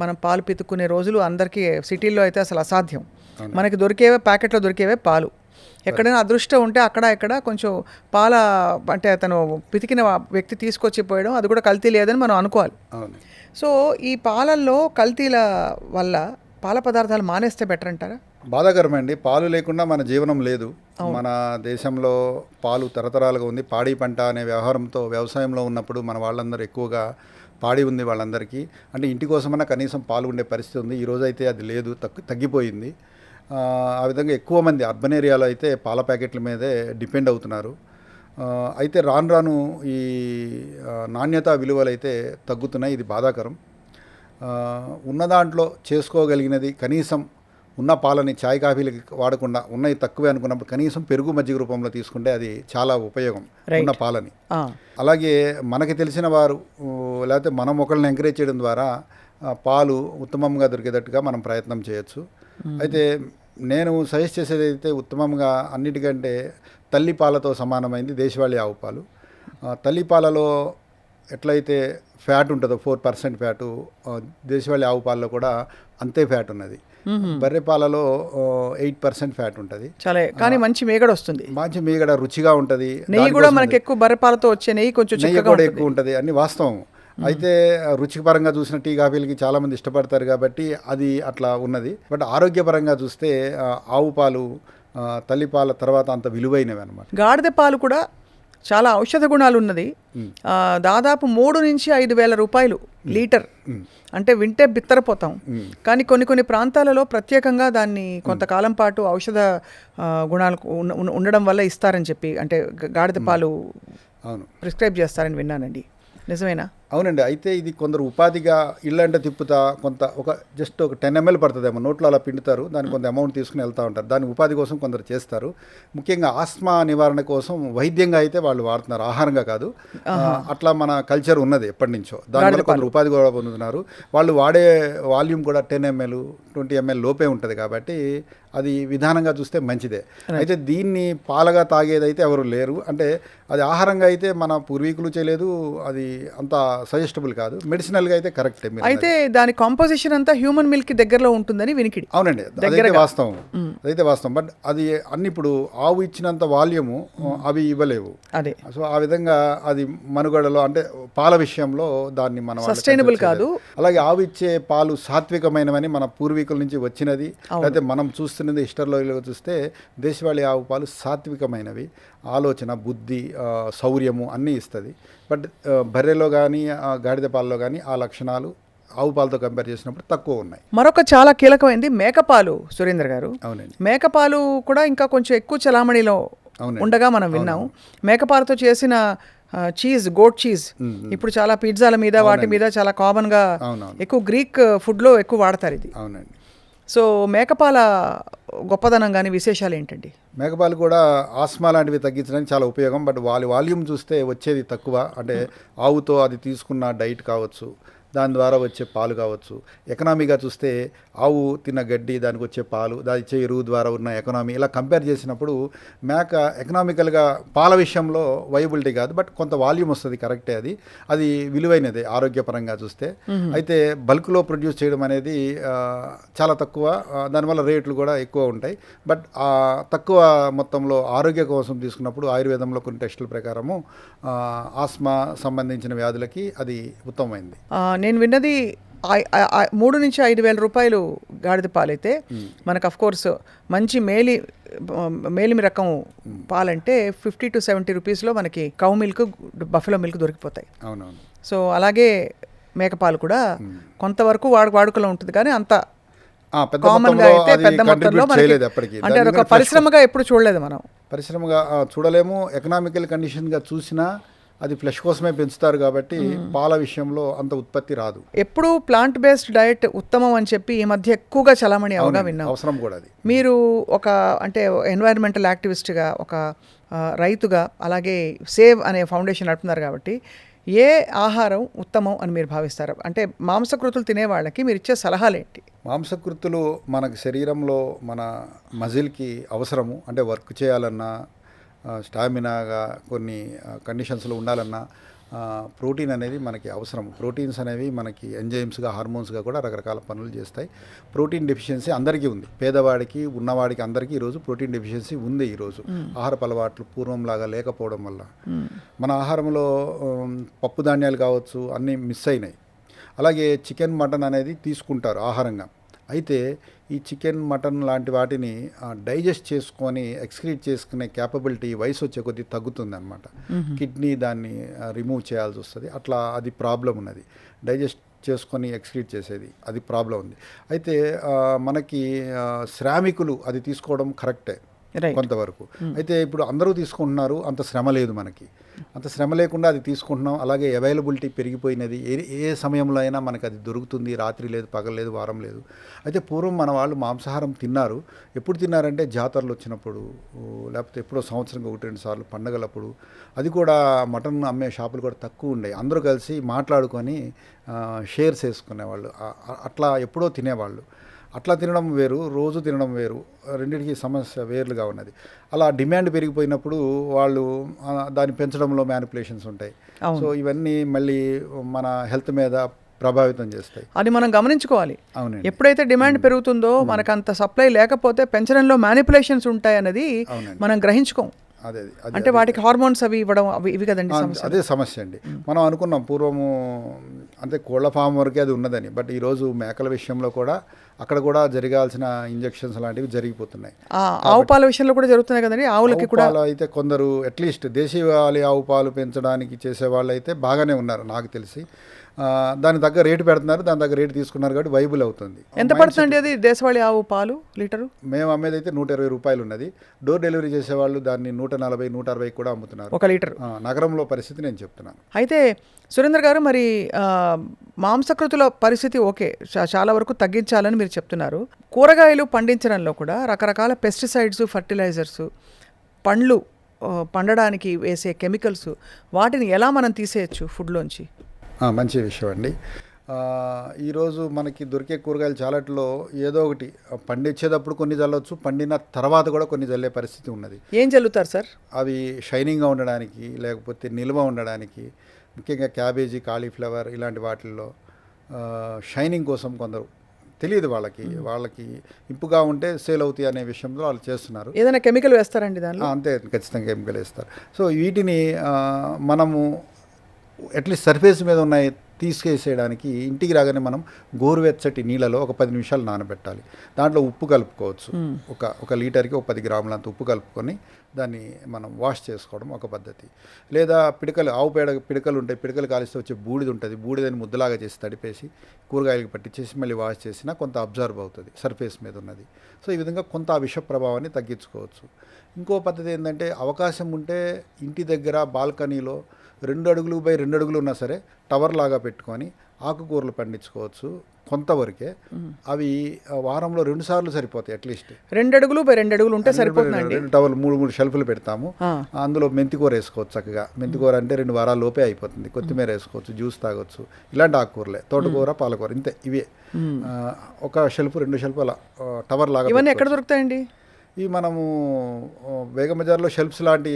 మనం పాలు పితుక్కునే రోజులు అందరికీ సిటీల్లో అయితే అసలు అసాధ్యం. మనకి దొరికేవే ప్యాకెట్లో దొరికేవే పాలు. ఎక్కడైనా అదృష్టం ఉంటే అక్కడ ఇక్కడ కొంచెం పాల అంటే అతను పితికిన వ్యక్తి తీసుకొచ్చి పోయడం, అది కూడా కల్తీ లేదని మనం అనుకోవాలి. సో ఈ పాలల్లో కల్తీల వల్ల పాల పదార్థాలు మానేస్తే బెటర్ అంటారా? బాధాకరమండి. పాలు లేకుండా మన జీవనం లేదు. మన దేశంలో పాలు తరతరాలుగా ఉంది. పాడి పంట అనే వ్యవహారంతో వ్యవసాయంలో ఉన్నప్పుడు మన వాళ్ళందరూ ఎక్కువగా పాడి ఉంది వాళ్ళందరికీ. అంటే ఇంటి కోసమన్నా కనీసం పాలు ఉండే పరిస్థితి ఉంది. ఈరోజు అయితే అది లేదు, తగ్గిపోయింది. ఆ విధంగా ఎక్కువ మంది అర్బన్ ఏరియాలో అయితే పాల ప్యాకెట్ల మీదే డిపెండ్ అవుతున్నారు. అయితే రాను రాను ఈ నాణ్యత విలువలు అయితే తగ్గుతున్నాయి. ఇది బాధాకరం. ఉన్న దాంట్లో చేసుకోగలిగినది కనీసం ఉన్న పాలని చాయ్ కాఫీలకి వాడకుండా ఉన్నవి తక్కువే అనుకున్నప్పుడు కనీసం పెరుగు మజ్జిగ రూపంలో తీసుకుంటే అది చాలా ఉపయోగం ఉన్న పాలని. అలాగే మనకి తెలిసిన వారు లేకపోతే మనం ఒకళ్ళని ఎంకరేజ్ చేయడం ద్వారా పాలు ఉత్తమంగా దొరికేటట్టుగా మనం ప్రయత్నం చేయొచ్చు. అయితే నేను సజెస్ట్ చేసేది అయితే ఉత్తమంగా అన్నిటికంటే తల్లి పాలతో సమానమైంది దేశవాళీ ఆవు పాలు. తల్లి పాలలో ఎట్లయితే ఫ్యాట్ ఉంటుందో 4% ఫ్యాటు, దేశవాళీ ఆవు పాలలో కూడా అంతే ఫ్యాట్ ఉన్నది. బర్రె పాలలో 8% ఫ్యాట్ ఉంటుంది. చాలా కానీ మంచి మీగడ వస్తుంది, మంచి మీగడ రుచిగా ఉంటుంది. నెయ్యి కూడా మనకి ఎక్కువ బర్రె పాలతో వచ్చే నెయ్యి కొంచెం నెయ్యి కూడా ఎక్కువ ఉంటుంది అన్ని వాస్తవం. అయితే రుచిపరంగా చూసిన టీ కాఫీలకి చాలామంది ఇష్టపడతారు కాబట్టి అది అట్లా ఉన్నది. బట్ ఆరోగ్యపరంగా చూస్తే ఆవు పాలు తల్లిపాల తర్వాత అంత విలువైనవి అనమాట. గాడిద పాలు కూడా చాలా ఔషధ గుణాలు ఉన్నది. దాదాపు 3 నుంచి 5 వేల రూపాయలు లీటర్. అంటే వింటే బిత్తరపోతాం, కానీ కొన్ని ప్రాంతాలలో ప్రత్యేకంగా దాన్ని కొంతకాలం పాటు ఔషధ గుణాలు ఉండడం వల్ల ఇస్తారని చెప్పి, అంటే గాడిద పాలు ప్రిస్క్రైబ్ చేస్తారని విన్నానండి. నిజమేనా? అవునండి. అయితే ఇది కొందరు ఉపాధిగా ఇళ్ళంటే తిప్పుతా ఒక 10 ml పడుతుందేమో, నోట్లో అలా పిండుతారు, దానికి కొంత అమౌంట్ తీసుకుని వెళ్తూ ఉంటారు. దాని ఉపాధి కోసం కొందరు చేస్తారు. ముఖ్యంగా ఆస్మా నివారణ కోసం వైద్యంగా అయితే వాళ్ళు వాడుతున్నారు, ఆహారంగా కాదు. అట్లా మన కల్చర్ ఉన్నది ఎప్పటి నుంచో. దానివల్ల కొందరు ఉపాధి కూడా పొందుతున్నారు. వాళ్ళు వాడే వాల్యూమ్ కూడా 10 ml 20 ml లోపే ఉంటుంది కాబట్టి అది విధానంగా చూస్తే మంచిదే. అయితే దీన్ని పాలగా తాగేదైతే ఎవరు లేరు. అంటే అది ఆహారంగా అయితే మన పూర్వీకులు చేయలేదు, అది అంత సజెస్టబుల్ కాదు. మెడిసినల్గా అయితే కరెక్టే. అయితే దాని కాంపోజిషన్ అంతా హ్యూమన్ మిల్క్ దగ్గరలో ఉంటుందని వినికిడి. అవునండి, అదైతే వాస్తవం, అదైతే వాస్తవం. బట్ అది అన్ని ఇప్పుడు ఆవు ఇచ్చినంత వాల్యూము అవి ఇవ్వలేవు. అదే, సో ఆ విధంగా అది మనుగడలో అంటే పాల విషయంలో దాన్ని మనం సస్టైనబుల్ కాదు. అలాగే ఆవు ఇచ్చే పాలు సాత్వికమైనవని మన పూర్వీకుల నుంచి వచ్చినది. అయితే మనం చూస్తున్నది హిస్టరీలో చూస్తే దేశవాళీ ఆవు పాలు సాత్వికమైనవి. ఆలోచన, బుద్ధి, శౌర్యము అన్నీ ఇస్తుంది. బట్ బర్రెలో కానీ గాడిద పాలలో కానీ ఆ లక్షణాలు ఆవు పాలతో కంపేర్ చేసినప్పుడు తక్కువ ఉన్నాయి. మరొక చాలా కీలకమైనది మేకపాలు సురేంద్ర గారు. అవునండి, మేకపాలు కూడా ఇంకా కొంచెం ఎక్కువ చలామణిలో ఉండగా మనం విన్నాము. మేకపాలతో చేసిన చీజ్, గోట్ చీజ్ ఇప్పుడు చాలా పిజ్జాల మీద వాటి మీద చాలా కామన్గా ఎక్కువ గ్రీక్ ఫుడ్లో ఎక్కువ వాడతారు ఇది. అవునండి. సో మేకపాల గొప్పదనం కానీ విశేషాలు ఏంటండి? మేకపాలు కూడా ఆస్మా లాంటివి తగ్గించడానికి చాలా ఉపయోగం. బట్ వాల్యూమ్ చూస్తే వచ్చేది తక్కువ. అంటే ఆవుతో అది తీసుకున్న డైట్ కావచ్చు, దాని ద్వారా వచ్చే పాలు కావచ్చు. ఎకనామీగా చూస్తే ఆవు తిన్న గడ్డి, దానికి వచ్చే పాలు, దాని ఇచ్చే ఎరువు ద్వారా ఉన్న ఎకనామీ, ఇలా కంపేర్ చేసినప్పుడు మేక ఎకనామికల్గా పాల విషయంలో వైబిలిటీ కాదు. బట్ కొంత వాల్యూమ్ వస్తుంది, కరెక్టే. అది విలువైనదే ఆరోగ్యపరంగా చూస్తే. అయితే బల్క్లో ప్రొడ్యూస్ చేయడం అనేది చాలా తక్కువ, దానివల్ల రేట్లు కూడా ఎక్కువ ఉంటాయి. బట్ తక్కువ మొత్తంలో ఆరోగ్య కోసం తీసుకున్నప్పుడు ఆయుర్వేదంలో కొన్ని టెస్టుల ప్రకారము ఆస్మా సంబంధించిన వ్యాధులకి అది ఉత్తమమైంది. నేను విన్నది 3,000 నుంచి 5,000 రూపాయలు గాడిద పాలైతే మనకు అఫ్కోర్స్ మంచి మేలిమి రకం పాలంటే 50 to 70 రూపీస్లో మనకి కౌ మిల్క్, బఫెలో మిల్క్ దొరికిపోతాయి. అవునవును. సో అలాగే మేకపాలు కూడా కొంతవరకు వాడుకలో ఉంటుంది, కానీ అంత కామన్గా అయితే పెద్ద మొత్తంలో అంటే అదొక పరిశ్రమగా ఎప్పుడు చూడలేదు మనం. పరిశ్రమగా చూడలేము. ఎకనామికల్ కండిషన్గా చూసినా అది ఫ్లెష్ కోసమే పెంచుతారు కాబట్టి పాల విషయంలో అంత ఉత్పత్తి రాదు. ఎప్పుడు ప్లాంట్ బేస్డ్ డయట్ ఉత్తమం అని చెప్పి ఈ మధ్య ఎక్కువగా చలామణి అవగా విన్నాం. అవసరం కూడా అది. మీరు ఒక అంటే ఎన్వైరన్మెంటల్ యాక్టివిస్ట్గా, ఒక రైతుగా, అలాగే సేవ్ అనే ఫౌండేషన్ నడుపుతున్నారు కాబట్టి ఏ ఆహారం ఉత్తమం అని మీరు భావిస్తారు? అంటే మాంసకృతులు తినే వాళ్ళకి మీరు ఇచ్చే సలహాలు ఏంటి? మాంసకృతులు మనకు శరీరంలో మన మజిల్కి అవసరము. అంటే వర్క్ చేయాలన్నా, స్టామినాగా కొన్ని కండిషన్స్లో ఉండాలన్నా ప్రోటీన్ అనేది మనకి అవసరం. ప్రోటీన్స్ అనేవి మనకి ఎంజైమ్స్గా, హార్మోన్స్గా కూడా రకరకాల పనులు చేస్తాయి. ప్రోటీన్ డెఫిషియన్సీ అందరికీ ఉంది. పేదవాడికి, ఉన్నవాడికి అందరికీ ఈరోజు ప్రోటీన్ డెఫిషియన్సీ ఉంది. ఈరోజు ఆహారపు అలవాట్లు పూర్వంలాగా లేకపోవడం వల్ల మన ఆహారంలో పప్పు ధాన్యాలు కావచ్చు అన్నీ మిస్ అయినాయి. అలాగే చికెన్, మటన్ అనేది తీసుకుంటారు ఆహారంగా. అయితే ఈ చికెన్, మటన్ లాంటి వాటిని డైజెస్ట్ చేసుకొని ఎక్స్క్రీట్ చేసుకునే క్యాపబిలిటీ వయసు వచ్చే కొద్దీ తగ్గుతుంది అనమాట. కిడ్నీ దాన్ని రిమూవ్ చేయాల్సి వస్తుంది. అట్లా అది ప్రాబ్లం ఉన్నది. డైజెస్ట్ చేసుకొని ఎక్స్క్రీట్ చేసేది అది ప్రాబ్లం ఉంది. అయితే మనకి శ్రామికులు అది తీసుకోవడం కరెక్టే కొంతవరకు. అయితే ఇప్పుడు అందరూ తీసుకుంటున్నారు, అంత శ్రమ లేదు మనకి. అంత శ్రమ లేకుండా అది తీసుకుంటున్నాం. అలాగే అవైలబిలిటీ పెరిగిపోయినది. ఏ సమయంలో అయినా మనకు అది దొరుకుతుంది. రాత్రి లేదు, పగలు లేదు, వారం లేదు. అయితే పూర్వం మన వాళ్ళు మాంసాహారం తిన్నారు. ఎప్పుడు తిన్నారంటే జాతరలు వచ్చినప్పుడు, లేకపోతే ఎప్పుడో సంవత్సరంగా 1-2 సార్లు పండగలప్పుడు. అది కూడా మటన్ అమ్మే షాపులు కూడా తక్కువ ఉండేవి. అందరూ కలిసి మాట్లాడుకొని షేర్స్ వేసుకునేవాళ్ళు. అట్లా ఎప్పుడో తినేవాళ్ళు. అట్లా తినడం వేరు, రోజు తినడం వేరు. రెండింటికి సమస్య వేర్లుగా ఉన్నది. అలా డిమాండ్ పెరిగిపోయినప్పుడు వాళ్ళు దాన్ని పెంచడంలో మ్యానిపులేషన్స్ ఉంటాయి. సో ఇవన్నీ మళ్ళీ మన హెల్త్ మీద ప్రభావితం చేస్తాయి. అది మనం గమనించుకోవాలి. అవునండి. ఎప్పుడైతే డిమాండ్ పెరుగుతుందో మనకు అంత సప్లై లేకపోతే పెంచడంలో మ్యానిపులేషన్స్ ఉంటాయి అన్నది మనం గ్రహించుకోం. అంటే వాటికి హార్మోన్స్ అవి ఇవ్వడం ఇవి కదండి అదే సమస్య అండి. మనం అనుకున్నాం పూర్వము అంటే కోళ్ల ఫామ్ వరకే అది ఉన్నదని. బట్ ఈరోజు మేకల విషయంలో కూడా అక్కడ కూడా జరగాల్సిన ఇంజెక్షన్స్ లాంటివి జరిగిపోతున్నాయి. ఆవు పాల విషయంలో కూడా జరుగుతున్నాయి కదండి. ఆవులకి కూడా అయితే కొందరు అట్లీస్ట్ దేశీయాలి ఆవు పాలు పెంచడానికి చేసే వాళ్ళు అయితే బాగానే ఉన్నారు నాకు తెలిసి. దాని దగ్గర రేటు పెడుతున్నారు, దాని దగ్గర రేటు తీసుకున్నారు కాబట్టి వైబుల్ అవుతుంది. ఎంత పడుతుంది అది దేశవాళీ ఆవు పాలు లీటరు? మేము అమ్మేది అయితే 120 రూపాయలు ఉన్నది. డోర్ డెలివరీ చేసేవాళ్ళు దాన్ని 140, 160 కూడా అమ్ముతున్నారు 1 లీటర్. నగరంలో పరిస్థితి నేను చెప్తున్నాను. అయితే సురేంద్ర గారు, మరి మాంసకృతుల పరిస్థితి ఓకే, చాలా వరకు తగ్గించాలని మీరు చెప్తున్నారు. కూరగాయలు పండించడంలో కూడా రకరకాల పెస్టిసైడ్స్, ఫర్టిలైజర్స్, పండ్లు పండడానికి వేసే కెమికల్స్, వాటిని ఎలా మనం తీసేయచ్చు ఫుడ్లోంచి? మంచి విషయం అండి. ఈరోజు మనకి దొరికే కూరగాయలు చాలాట్లో ఏదో ఒకటి పండించేటప్పుడు కొన్ని చల్లవచ్చు, పండిన తర్వాత కూడా కొన్ని చల్లే పరిస్థితి ఉన్నది. ఏం చల్లుతారు సార్? అవి షైనింగ్గా ఉండడానికి, లేకపోతే నిల్వ ఉండడానికి, ముఖ్యంగా క్యాబేజీ, కాలీఫ్లవర్ ఇలాంటి వాటిల్లో షైనింగ్ కోసం కొందరు తెలియదు, వాళ్ళకి ఇంపుగా ఉంటే సేల్ అవుతాయి అనే విషయంలో వాళ్ళు చేస్తున్నారు. ఏదైనా కెమికల్ వేస్తారండి దానిలో? అంతే, ఖచ్చితంగా కెమికల్ వేస్తారు. సో వీటిని మనము అట్లీస్ట్ సర్ఫేస్ మీద ఉన్నాయి తీసుకేసేయడానికి ఇంటికి రాగానే మనం గోరువెచ్చటి నీళ్ళలో ఒక 10 నిమిషాలు నానబెట్టాలి. దాంట్లో ఉప్పు కలుపుకోవచ్చు. ఒక లీటర్కి ఒక 10 గ్రాములంత ఉప్పు కలుపుకొని దాన్ని మనం వాష్ చేసుకోవడం ఒక పద్ధతి. లేదా పిడకలు, ఆవు పిడకలు ఉంటాయి, పిడకలు కాలిస్తే వచ్చే బూడిద ఉంటుంది, బూడిదని ముద్దలాగా చేసి తడిపేసి కూరగాయలకి పట్టించేసి మళ్ళీ వాష్ చేసినా కొంత అబ్జర్వ్ అవుతుంది సర్ఫేస్ మీద ఉన్నది. సో ఈ విధంగా కొంత విష ప్రభావాన్ని తగ్గించుకోవచ్చు. ఇంకో పద్ధతి ఏంటంటే, అవకాశం ఉంటే ఇంటి దగ్గర బాల్కనీలో 2 అడుగులు బై 2 అడుగులు ఉన్నా సరే టవర్ లాగా పెట్టుకొని ఆకుకూరలు పండించుకోవచ్చు కొంతవరకే. అవి వారంలో 2 సార్లు సరిపోతాయి. అట్లీస్ట్ 2 అడుగులు బై 2 అడుగులు ఉంటే సరిపోతుందండి. 2 టవర్లు 3 షెల్ఫ్లు పెడతాము. అందులో మెంతికూర వేసుకోవచ్చు చక్కగా. మెంతికూర అంటే 2 వారాల లోపే అయిపోతుంది. కొత్తిమీర వేసుకోవచ్చు, జ్యూస్ తాగొచ్చు. ఇలాంటి ఆకుకూరలే, తోటకూర, పాలకూర, ఇంతే. ఇవే ఒక షెల్ఫ్ 2 షెల్ఫ్ అలా టవర్ లాగా. ఇవన్నీ ఎక్కడ దొరుకుతాయండి? ఇవి మనము వేగం బజార్లో షెల్ఫ్స్ లాంటి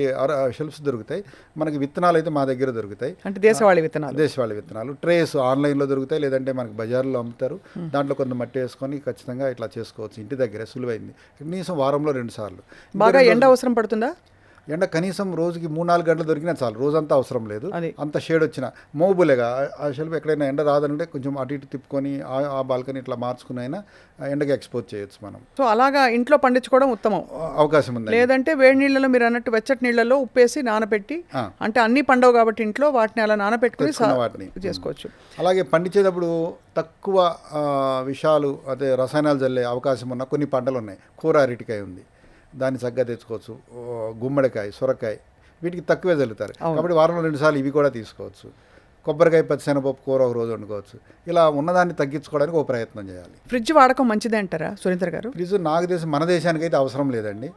షెల్ఫ్స్ దొరుకుతాయి. మనకి విత్తనాలు అయితే మా దగ్గర దొరుకుతాయి. అంటే దేశవాళీ విత్తనాలు. ట్రేస్ ఆన్లైన్లో దొరుకుతాయి, లేదంటే మనకి బజార్లో అమ్ముతారు. దాంట్లో కొంత మట్టి వేసుకొని ఖచ్చితంగా ఇట్లా చేసుకోవచ్చు. ఇంటి దగ్గరే సులువైంది. కనీసం వారంలో 2 సార్లు. బాగా ఎండ అవసరం పడుతుందా? ఎండ కనీసం రోజుకి 3-4 గంటలు దొరికినా చాలు. రోజంతా అవసరం లేదు. అంత షేడ్ వచ్చిన మోబులేగా ఆ షెల్ఫ్ ఎక్కడైనా ఎండ రాదంటే కొంచెం అటు ఇటు తిప్పుకొని ఆ బాల్కనీ ఇట్లా మార్చుకుని అయినా ఎండకి ఎక్స్పోజ్ చేయొచ్చు మనం. సో అలాగా ఇంట్లో పండించుకోవడం ఉత్తమం. అవకాశం ఉంది. లేదంటే వేడి నీళ్ళలో మీరు అన్నట్టు వెచ్చటి నీళ్ళలో ఉప్పేసి నానబెట్టి, అంటే అన్ని పండవు కాబట్టి ఇంట్లో వాటిని అలా నానబెట్టుకుని వాటిని చేసుకోవచ్చు. అలాగే పండించేటప్పుడు తక్కువ విషాలు అదే రసాయనాలు చల్లే అవకాశం ఉన్న కొన్ని పంటలు ఉన్నాయి. కూర అరటికాయ ఉంది, దాన్ని చక్కగా తెచ్చుకోవచ్చు. గుమ్మడికాయ, సొరకాయ, వీటికి తక్కువే చల్లుతారు కాబట్టి వారంలో 2 సార్లు ఇవి కూడా తీసుకోవచ్చు. కొబ్బరికాయ, పచ్చిశనగపప్పు కూర ఒక రోజు వండుకోవచ్చు. ఇలా ఉన్నదాన్ని తగ్గించుకోవడానికి ఒక ప్రయత్నం చేయాలి. ఫ్రిడ్జ్ వాడకం మంచిదే అంటారా సురేంద్ర గారు? ఫ్రిడ్జ్ నాకు తెలిసి మన దేశానికి అయితే అవసరం లేదండి.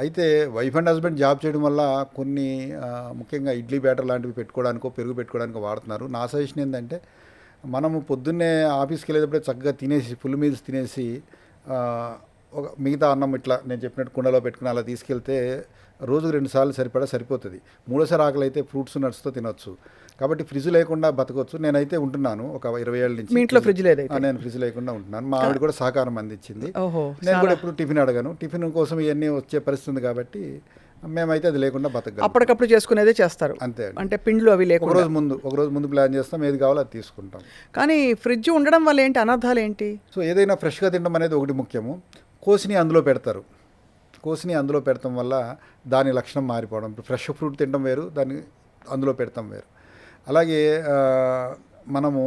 అయితే వైఫ్ అండ్ హస్బెండ్ జాబ్ చేయడం వల్ల కొన్ని ముఖ్యంగా ఇడ్లీ బ్యాటర్ లాంటివి పెట్టుకోవడానికో పెరుగు పెట్టుకోవడానికో వాడుతున్నారు. నా సజెషన్ ఏంటంటే, మనము పొద్దున్నే ఆఫీస్కి వెళ్ళేటప్పుడే చక్కగా తినేసి ఫుల్ మీల్స్ తినేసి ఒక మిగతా అన్నం ఇట్లా నేను చెప్పినట్టు కుండలో పెట్టుకుని అలా తీసుకెళ్తే రోజుకు 2 సార్లు సరిపోతుంది. 3సారి ఆకలి అయితే ఫ్రూట్స్, నట్స్తో తినొచ్చు. కాబట్టి ఫ్రిడ్జ్ లేకుండా బతకొచ్చు. నేనైతే ఉంటున్నాను ఒక 20 ఏళ్ళ నుంచి. మీ ఇంట్లో ఫ్రిడ్జ్ లేదు? నేను ఫ్రిడ్జ్ లేకుండా ఉంటున్నాను. మా ఆవిడ కూడా సహకారం అందించింది. నేను కూడా ఎప్పుడు టిఫిన్ అడగను. టిఫిన్ కోసం ఇవన్నీ వచ్చే పరిస్థితి కాబట్టి మేమైతే అది లేకుండా బతకగలం. అప్పటికప్పుడు చేసుకునేదే చేస్తారు అంతే. అంటే పిండ్లు అవి లేకుండా ఒక రోజు ముందు ప్లాన్ చేస్తాం, ఏది కావాలో అది తీసుకుంటాం. కానీ ఫ్రిడ్జ్ ఉండడం వల్ల ఏంటి అనర్థాలు ఏంటి? సో ఏదైనా ఫ్రెష్గా తినడం అనేది ఒకటి ముఖ్యము. కోసిని అందులో పెడతారు. కోసిని అందులో పెడతాం వల్ల దాని లక్షణం మారిపోవడం. ఫ్రెష్ ఫ్రూట్ తినడం వేరు, దాన్ని అందులో పెడతాం వేరు. అలాగే మనము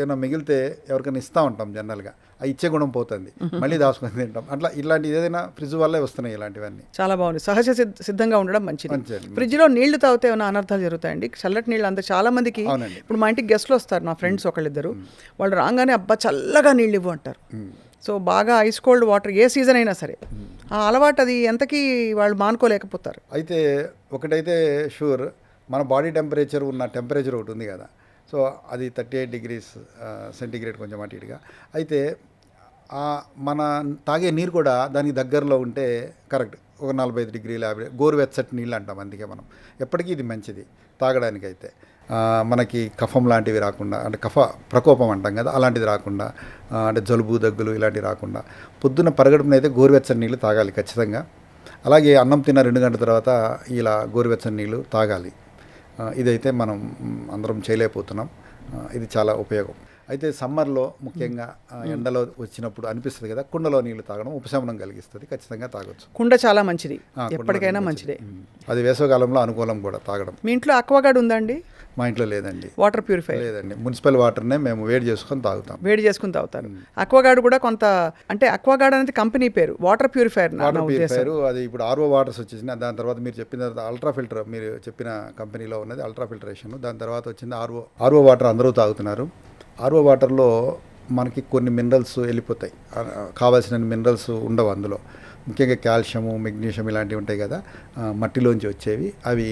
ఏమైనా మిగిలితే ఎవరికైనా ఇస్తూ ఉంటాం జనరల్గా, ఆ ఇచ్చే గుణం పోతుంది, మళ్ళీ దాచుకొని తింటాం. అట్లా ఇలాంటి ఏదైనా ఫ్రిడ్జ్ వల్లే వస్తున్నాయి ఇలాంటివన్నీ. చాలా బాగుంది. సహజ సిద్ధంగా ఉండడం మంచిది. ఫ్రిడ్జ్లో నీళ్లు తాగితే ఏమైనా అనర్థాలు జరుగుతాయండి? చల్లటి నీళ్ళు అంత చాలా మందికి. ఇప్పుడు మా ఇంటికి గెస్ట్లు వస్తారు, నా ఫ్రెండ్స్ ఒకళ్ళిద్దరు, వాళ్ళు రాగానే అబ్బా చల్లగా నీళ్ళు ఇవ్వు అంటారు. సో బాగా ఐస్ కోల్డ్ వాటర్ ఏ సీజన్ అయినా సరే ఆ అలవాటు అది ఎంతకీ వాళ్ళు మానుకోలేకపోతారు. అయితే ఒకటైతే షూర్, మన బాడీ టెంపరేచర్ ఉన్న టెంపరేచర్ ఒకటి ఉంది కదా, సో అది 38 degrees సెంటీగ్రేడ్ కొంచెం అటు ఇటుగా. అయితే మన తాగే నీరు కూడా దానికి దగ్గరలో ఉంటే కరెక్ట్ ఒక 45 degrees 50 గోరువెచ్చటి నీళ్ళు అంటాం. అందుకే మనం ఎప్పటికీ ఇది మంచిది తాగడానికైతే. మనకి కఫం లాంటివి రాకుండా, అంటే కఫ ప్రకోపం అంటాం కదా, అలాంటిది రాకుండా, అంటే జలుబు, దగ్గులు ఇలాంటివి రాకుండా పొద్దున్న పరగడుపున అయితే గోరువెచ్చని నీళ్ళు తాగాలి ఖచ్చితంగా. అలాగే అన్నం తిన్న 2 గంటల తర్వాత ఇలా గోరువెచ్చని నీళ్ళు తాగాలి. ఇదైతే మనం అందరం చేయలేకపోతున్నాం. ఇది చాలా ఉపయోగం. అయితే సమ్మర్లో ముఖ్యంగా ఎండలో వచ్చినప్పుడు అనిపిస్తుంది కదా, కుండలో నీళ్లు తాగడం ఉపశమనం కలిగిస్తుంది. ఖచ్చితంగా తాగొచ్చు. కుండ చాలా మంచిది, ఎప్పటికైనా మంచిదే. అది వేసవకాలంలో అనుకూలం కూడా తాగడం. మీ ఇంట్లో అక్వాగార్డ్ ఉందండి? మా ఇంట్లో లేదండి. వాటర్ ప్యూరిఫైర్ లేదండి. మున్సిపల్ వాటర్నే మేము వేడి చేసుకొని తాగుతారు. అక్వాగార్డ్ కూడా కొంత, అంటే అక్వాగార్డ్ అనేది కంపెనీ పేరు, వాటర్ ప్యూరిఫైర్. అది ఇప్పుడు ఆర్ఓ వాటర్స్ వచ్చేసింది. దాని తర్వాత మీరు చెప్పిన తర్వాత అల్ట్రా ఫిల్టర్, మీరు చెప్పిన కంపెనీలో ఉన్నది అల్ట్రా ఫిల్టరేషన్. దాని తర్వాత వచ్చింది ఆర్ఓ వాటర్ అందరూ తాగుతున్నారు. ఆర్ఓ వాటర్లో మనకి కొన్ని మినరల్స్ వెళ్ళిపోతాయి, కావాల్సిన మినరల్స్ ఉండవు అందులో. ముఖ్యంగా కాల్షియము, మెగ్నీషియం ఇలాంటివి ఉంటాయి కదా, మట్టిలోంచి వచ్చేవి అవి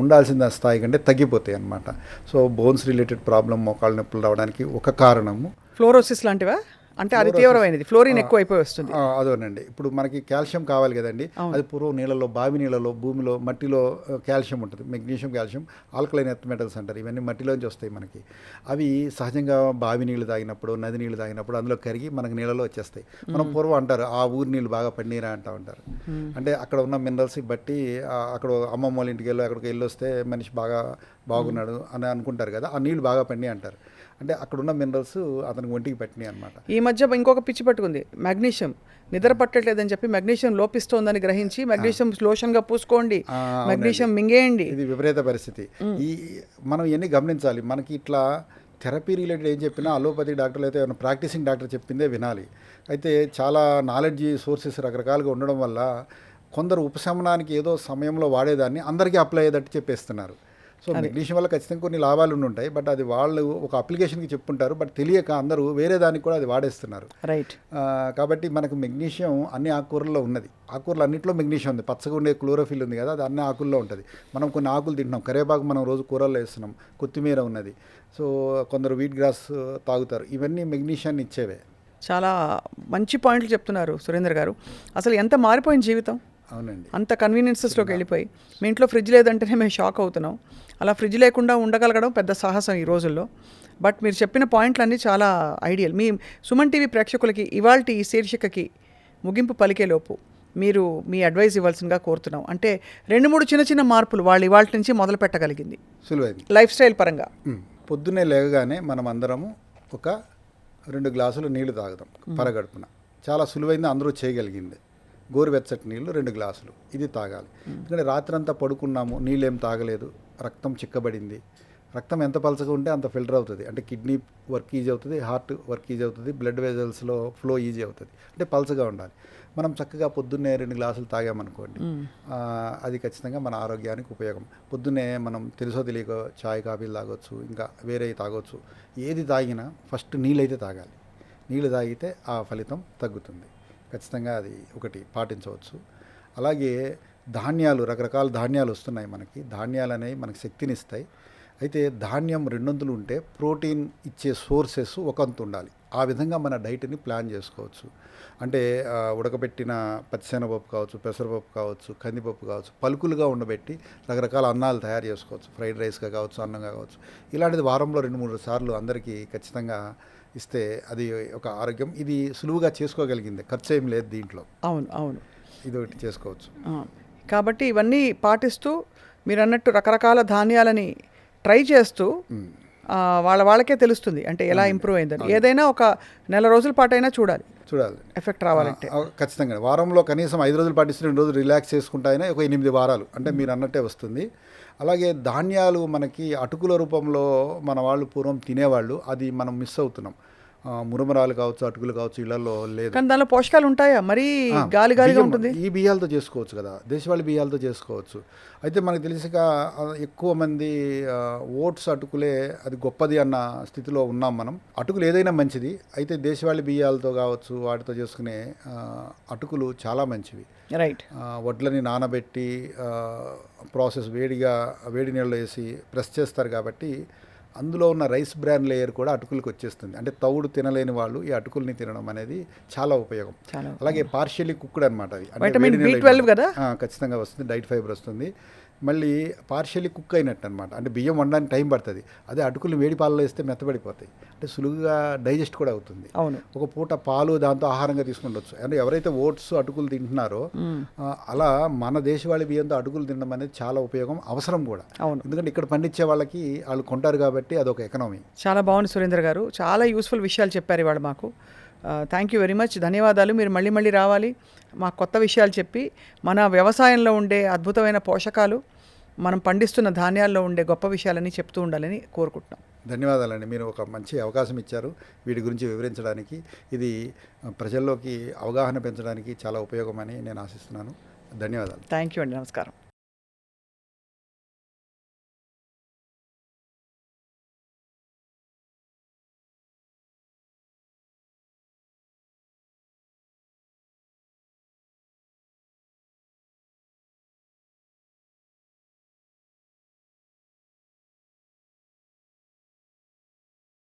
ఉండాల్సిన స్థాయి కంటే తగ్గిపోతాయి అన్నమాట. సో బోన్స్ రిలేటెడ్ ప్రాబ్లం, మోకాళ్ళ నొప్పులు రావడానికి ఒక కారణము ఫ్లోరోసిస్ లాంటివా? అంటే అది తీవ్రమైనది, ఫ్లోరిన్ ఎక్కువ అయిపోయి వస్తుంది. అదోనండి. ఇప్పుడు మనకి కాల్షియం కావాలి కదండి, అది పూర్వం నీళ్ళలో, బావి నీళ్ళలో, భూమిలో, మట్టిలో కాల్షియం ఉంటుంది. Magnesium, calcium, alkaline earth metals అంటారు. ఇవన్నీ మట్టిలోంచి వస్తాయి మనకి. అవి సహజంగా బావి నీళ్ళు తాగినప్పుడు, నది నీళ్ళు తాగినప్పుడు అందులో కరిగి మనకి నీళ్ళలో వచ్చేస్తాయి. మనం పూర్వం అంటారు ఆ ఊరి నీళ్ళు బాగా పన్నీరా అంటూ ఉంటారు. అంటే అక్కడ ఉన్న మినరల్స్ బట్టి అక్కడ అమ్మమ్మ వాళ్ళ ఇంటికి అక్కడికి వెళ్ళొస్తే మనిషి బాగున్నాడు అని అనుకుంటారు కదా, ఆ నీళ్ళు బాగా పన్నీ అంటారు. అంటే అక్కడున్న మినరల్స్ అతనికి ఒంటికి పట్టినాయి అనమాట. ఈ మధ్య ఇంకొక పిచ్చి పట్టుకుంది, మెగ్నీషియం నిద్ర పట్టట్లేదని చెప్పి మెగ్నీషియం లోపిస్తోందని గ్రహించి మెగ్నీషియం లోషన్గా పూసుకోండి, మెగ్నీషియం మింగేయండి. ఇది విపరీత పరిస్థితి. మనం ఇవన్నీ గమనించాలి. మనకి ఇట్లా థెరపీ రిలేటెడ్ ఏం చెప్పినా అలోపతి డాక్టర్లు అయితే ప్రాక్టీసింగ్ డాక్టర్ చెప్పిందే వినాలి. అయితే చాలా నాలెడ్జ్ సోర్సెస్ రకరకాలుగా ఉండడం వల్ల కొందరు ఉపశమనానికి ఏదో సమయంలో వాడేదాన్ని అందరికీ అప్లై అయ్యేటట్టు చెప్పేస్తున్నారు. సో మెగ్నీషియం వల్ల ఖచ్చితంగా కొన్ని లాభాలు ఉంటాయి, బట్ అది వాళ్ళు ఒక అప్లికేషన్కి చెప్పుంటారు, బట్ తెలియక అందరూ వేరే దానికి కూడా అది వాడేస్తున్నారు. రైట్. కాబట్టి మనకు మెగ్నీషియం అన్ని ఆకుకూరల్లో ఉన్నది. ఆకుకూరలు అన్నింటిలో మెగ్నీషియం ఉంది. పచ్చగా ఉండే క్లోరోఫిల్ ఉంది కదా, అది అన్ని ఆకుల్లో ఉంటుంది. మనం కొన్ని ఆకులు తింటున్నాం, కరివేపాకు మనం రోజు కూరల్లో వేస్తున్నాం, కొత్తిమీర ఉన్నది. సో కొందరు వీట్ గ్రాస్ తాగుతారు. ఇవన్నీ మెగ్నీషియాన్ని ఇచ్చేవే. చాలా మంచి పాయింట్లు చెప్తున్నారు సురేందర్ గారు. అసలు ఎంత మారిపోయిన జీవితం. అవునండి. అంత కన్వీనియన్సెస్లోకి వెళ్ళిపోయి మీ ఇంట్లో ఫ్రిడ్జ్ లేదంటేనే మేము షాక్ అవుతున్నాం. అలా ఫ్రిడ్జ్ లేకుండా ఉండగలగడం పెద్ద సాహసం ఈ రోజుల్లో. బట్ మీరు చెప్పిన పాయింట్లన్నీ చాలా ఐడియల్. మీ సుమన్ టీవీ ప్రేక్షకులకి ఇవాల్టి ఈ శీర్షికకి ముగింపు పలికేలోపు మీరు మీ అడ్వైస్ ఇవ్వాల్సిందిగా కోరుతున్నాం. అంటే 2-3 చిన్న చిన్న మార్పులు వాళ్ళు ఇవాళ నుంచి మొదలు పెట్టగలిగింది సులువైంది లైఫ్ స్టైల్ పరంగా. పొద్దున్నే లేవగానే మనం అందరము ఒక 2 గ్లాసులు నీళ్లు తాగుతాం పరగడుపున. చాలా సులువైంది, అందరూ చేయగలిగింది. గోరువెచ్చటి నీళ్ళు 2 గ్లాసులు ఇది తాగాలి. ఎందుకంటే రాత్రంతా పడుకున్నాము, నీళ్ళేం తాగలేదు, రక్తం చిక్కబడింది. రక్తం ఎంత పలచగా ఉంటే అంత ఫిల్టర్ అవుతుంది. అంటే కిడ్నీ వర్క్ ఈజీ అవుతుంది, హార్ట్ వర్క్ ఈజీ అవుతుంది, బ్లడ్ వెజల్స్లో ఫ్లో ఈజీ అవుతుంది. అంటే పలచగా ఉండాలి. మనం చక్కగా పొద్దున్నే 2 గ్లాసులు తాగామనుకోండి, అది ఖచ్చితంగా మన ఆరోగ్యానికి ఉపయోగం. పొద్దున్నే మనం తెలుసో తెలియక చాయ్, కాఫీలు తాగొచ్చు, ఇంకా వేరే తాగొచ్చు. ఏది తాగినా ఫస్ట్ నీళ్ళైతే తాగాలి. నీళ్ళు తాగితే ఆ ఫలితం తగ్గుతుంది. ఖచ్చితంగా అది ఒకటి పాటించవచ్చు. అలాగే ధాన్యాలు, రకరకాల ధాన్యాలు వస్తున్నాయి మనకి. ధాన్యాలు అనేవి మనకి శక్తిని ఇస్తాయి. అయితే ధాన్యం 200 ఉంటే ప్రోటీన్ ఇచ్చే సోర్సెస్ ఒకంత ఉండాలి. ఆ విధంగా మన డైట్ని ప్లాన్ చేసుకోవచ్చు. అంటే ఉడకబెట్టిన పచ్చిశనగపప్పు కావచ్చు, పెసరపప్పు కావచ్చు, కందిపప్పు కావచ్చు, పలుకులుగా ఉండబెట్టి రకరకాల అన్నాలు తయారు చేసుకోవచ్చు. ఫ్రైడ్ రైస్గా కావచ్చు, అన్నంగా కావచ్చు. ఇలాంటిది వారంలో 2-3 సార్లు అందరికీ ఖచ్చితంగా ఇస్తే అది ఒక ఆరోగ్యం. ఇది సులువుగా చేసుకోగలిగింది, ఖర్చు ఏం లేదు దీంట్లో. అవును. ఇది ఒకటి చేసుకోవచ్చు. కాబట్టి ఇవన్నీ పాటిస్తూ మీరు అన్నట్టు రకరకాల ధాన్యాలని ట్రై చేస్తూ వాళ్ళకే తెలుస్తుంది అంటే ఎలా ఇంప్రూవ్ అయిందని. ఏదైనా ఒక 1 రోజుల పాటైనా చూడాలి ఎఫెక్ట్ రావాలంటే. ఖచ్చితంగా వారంలో కనీసం 5 రోజులు పాటిస్తే 2 రోజులు రిలాక్స్ చేసుకుంటా ఒక 8 వారాలు అంటే మీరు అన్నట్టే వస్తుంది. అలాగే ధాన్యాలు మనకి అటుకుల రూపంలో మన వాళ్ళు పూర్వం తినేవాళ్ళు, అది మనం మిస్ అవుతున్నాం. మురమరాలు కావచ్చు, అటుకులు కావచ్చు, ఇళ్లలో లేదు. కానీ దానిలో పోషకాలు ఉంటాయా? మరీ గాలిగా ఉంటుంది. ఈ బియ్యాలతో చేసుకోవచ్చు కదా, దేశవాళీ బియ్యాలతో చేసుకోవచ్చు. అయితే మనకు తెలిసిక ఎక్కువ మంది ఓట్స్ అటుకులే అది గొప్పది అన్న స్థితిలో ఉన్నాం మనం. అటుకులు ఏదైనా మంచిది, అయితే దేశవాళీ బియ్యాలతో కావచ్చు వాటితో చేసుకునే అటుకులు చాలా మంచివి. రైట్. వడ్లని నానబెట్టి ప్రాసెస్ వేడి నీళ్ళలో వేసి ప్రెస్ చేస్తారు కాబట్టి అందులో ఉన్న రైస్ బ్రాన్ లేయర్ కూడా అటుకులకు వచ్చేస్తుంది. అంటే తౌడు తినలేని వాళ్ళు ఈ అటుకుల్ని తినడం అనేది చాలా ఉపయోగం. అలాగే పార్షియలీ కుక్డ్ అనమాట అది. విటమిన్ B12 కదా, ఖచ్చితంగా వస్తుంది. డైట్ ఫైబర్ వస్తుంది. మళ్ళీ పార్షియలీ కుక్ అయినట్టు అనమాట. అంటే బియ్యం వండడానికి టైం పడుతుంది. అదే అటుకులు వేడి పాలలో వేస్తే మెత్తబడిపోతాయి. అంటే సులువుగా డైజెస్ట్ కూడా అవుతుంది. అవును. ఒక పూట పాలు దాంతో ఆహారంగా తీసుకుండొచ్చు. అంటే ఎవరైతే ఓట్స్ అటుకులు తింటున్నారో అలా మన దేశవాళీ బియ్యంతో అటుకులు తినడం అనేది చాలా ఉపయోగం, అవసరం కూడా. అవును. ఎందుకంటే ఇక్కడ పండించే వాళ్ళకి వాళ్ళు కొంటారు కాబట్టి అదొక ఎకనామీ. చాలా బాగుంది సురేందర్ గారు, చాలా యూస్ఫుల్ విషయాలు చెప్పారు ఇవాళ మాకు. థ్యాంక్ యూ వెరీ మచ్, ధన్యవాదాలు. మీరు మళ్ళీ రావాలి, మాకు కొత్త విషయాలు చెప్పి మన వ్యవసాయంలో ఉండే అద్భుతమైన పోషకాలు, మనం పండిస్తున్న ధాన్యాల్లో ఉండే గొప్ప విషయాలని చెప్తూ ఉండాలని కోరుకుంటున్నాం. ధన్యవాదాలండి, మీరు ఒక మంచి అవకాశం ఇచ్చారు వీటి గురించి వివరించడానికి. ఇది ప్రజల్లోకి అవగాహన పెంచడానికి చాలా ఉపయోగమని నేను ఆశిస్తున్నాను. ధన్యవాదాలు. థ్యాంక్ యూ అండి, నమస్కారం.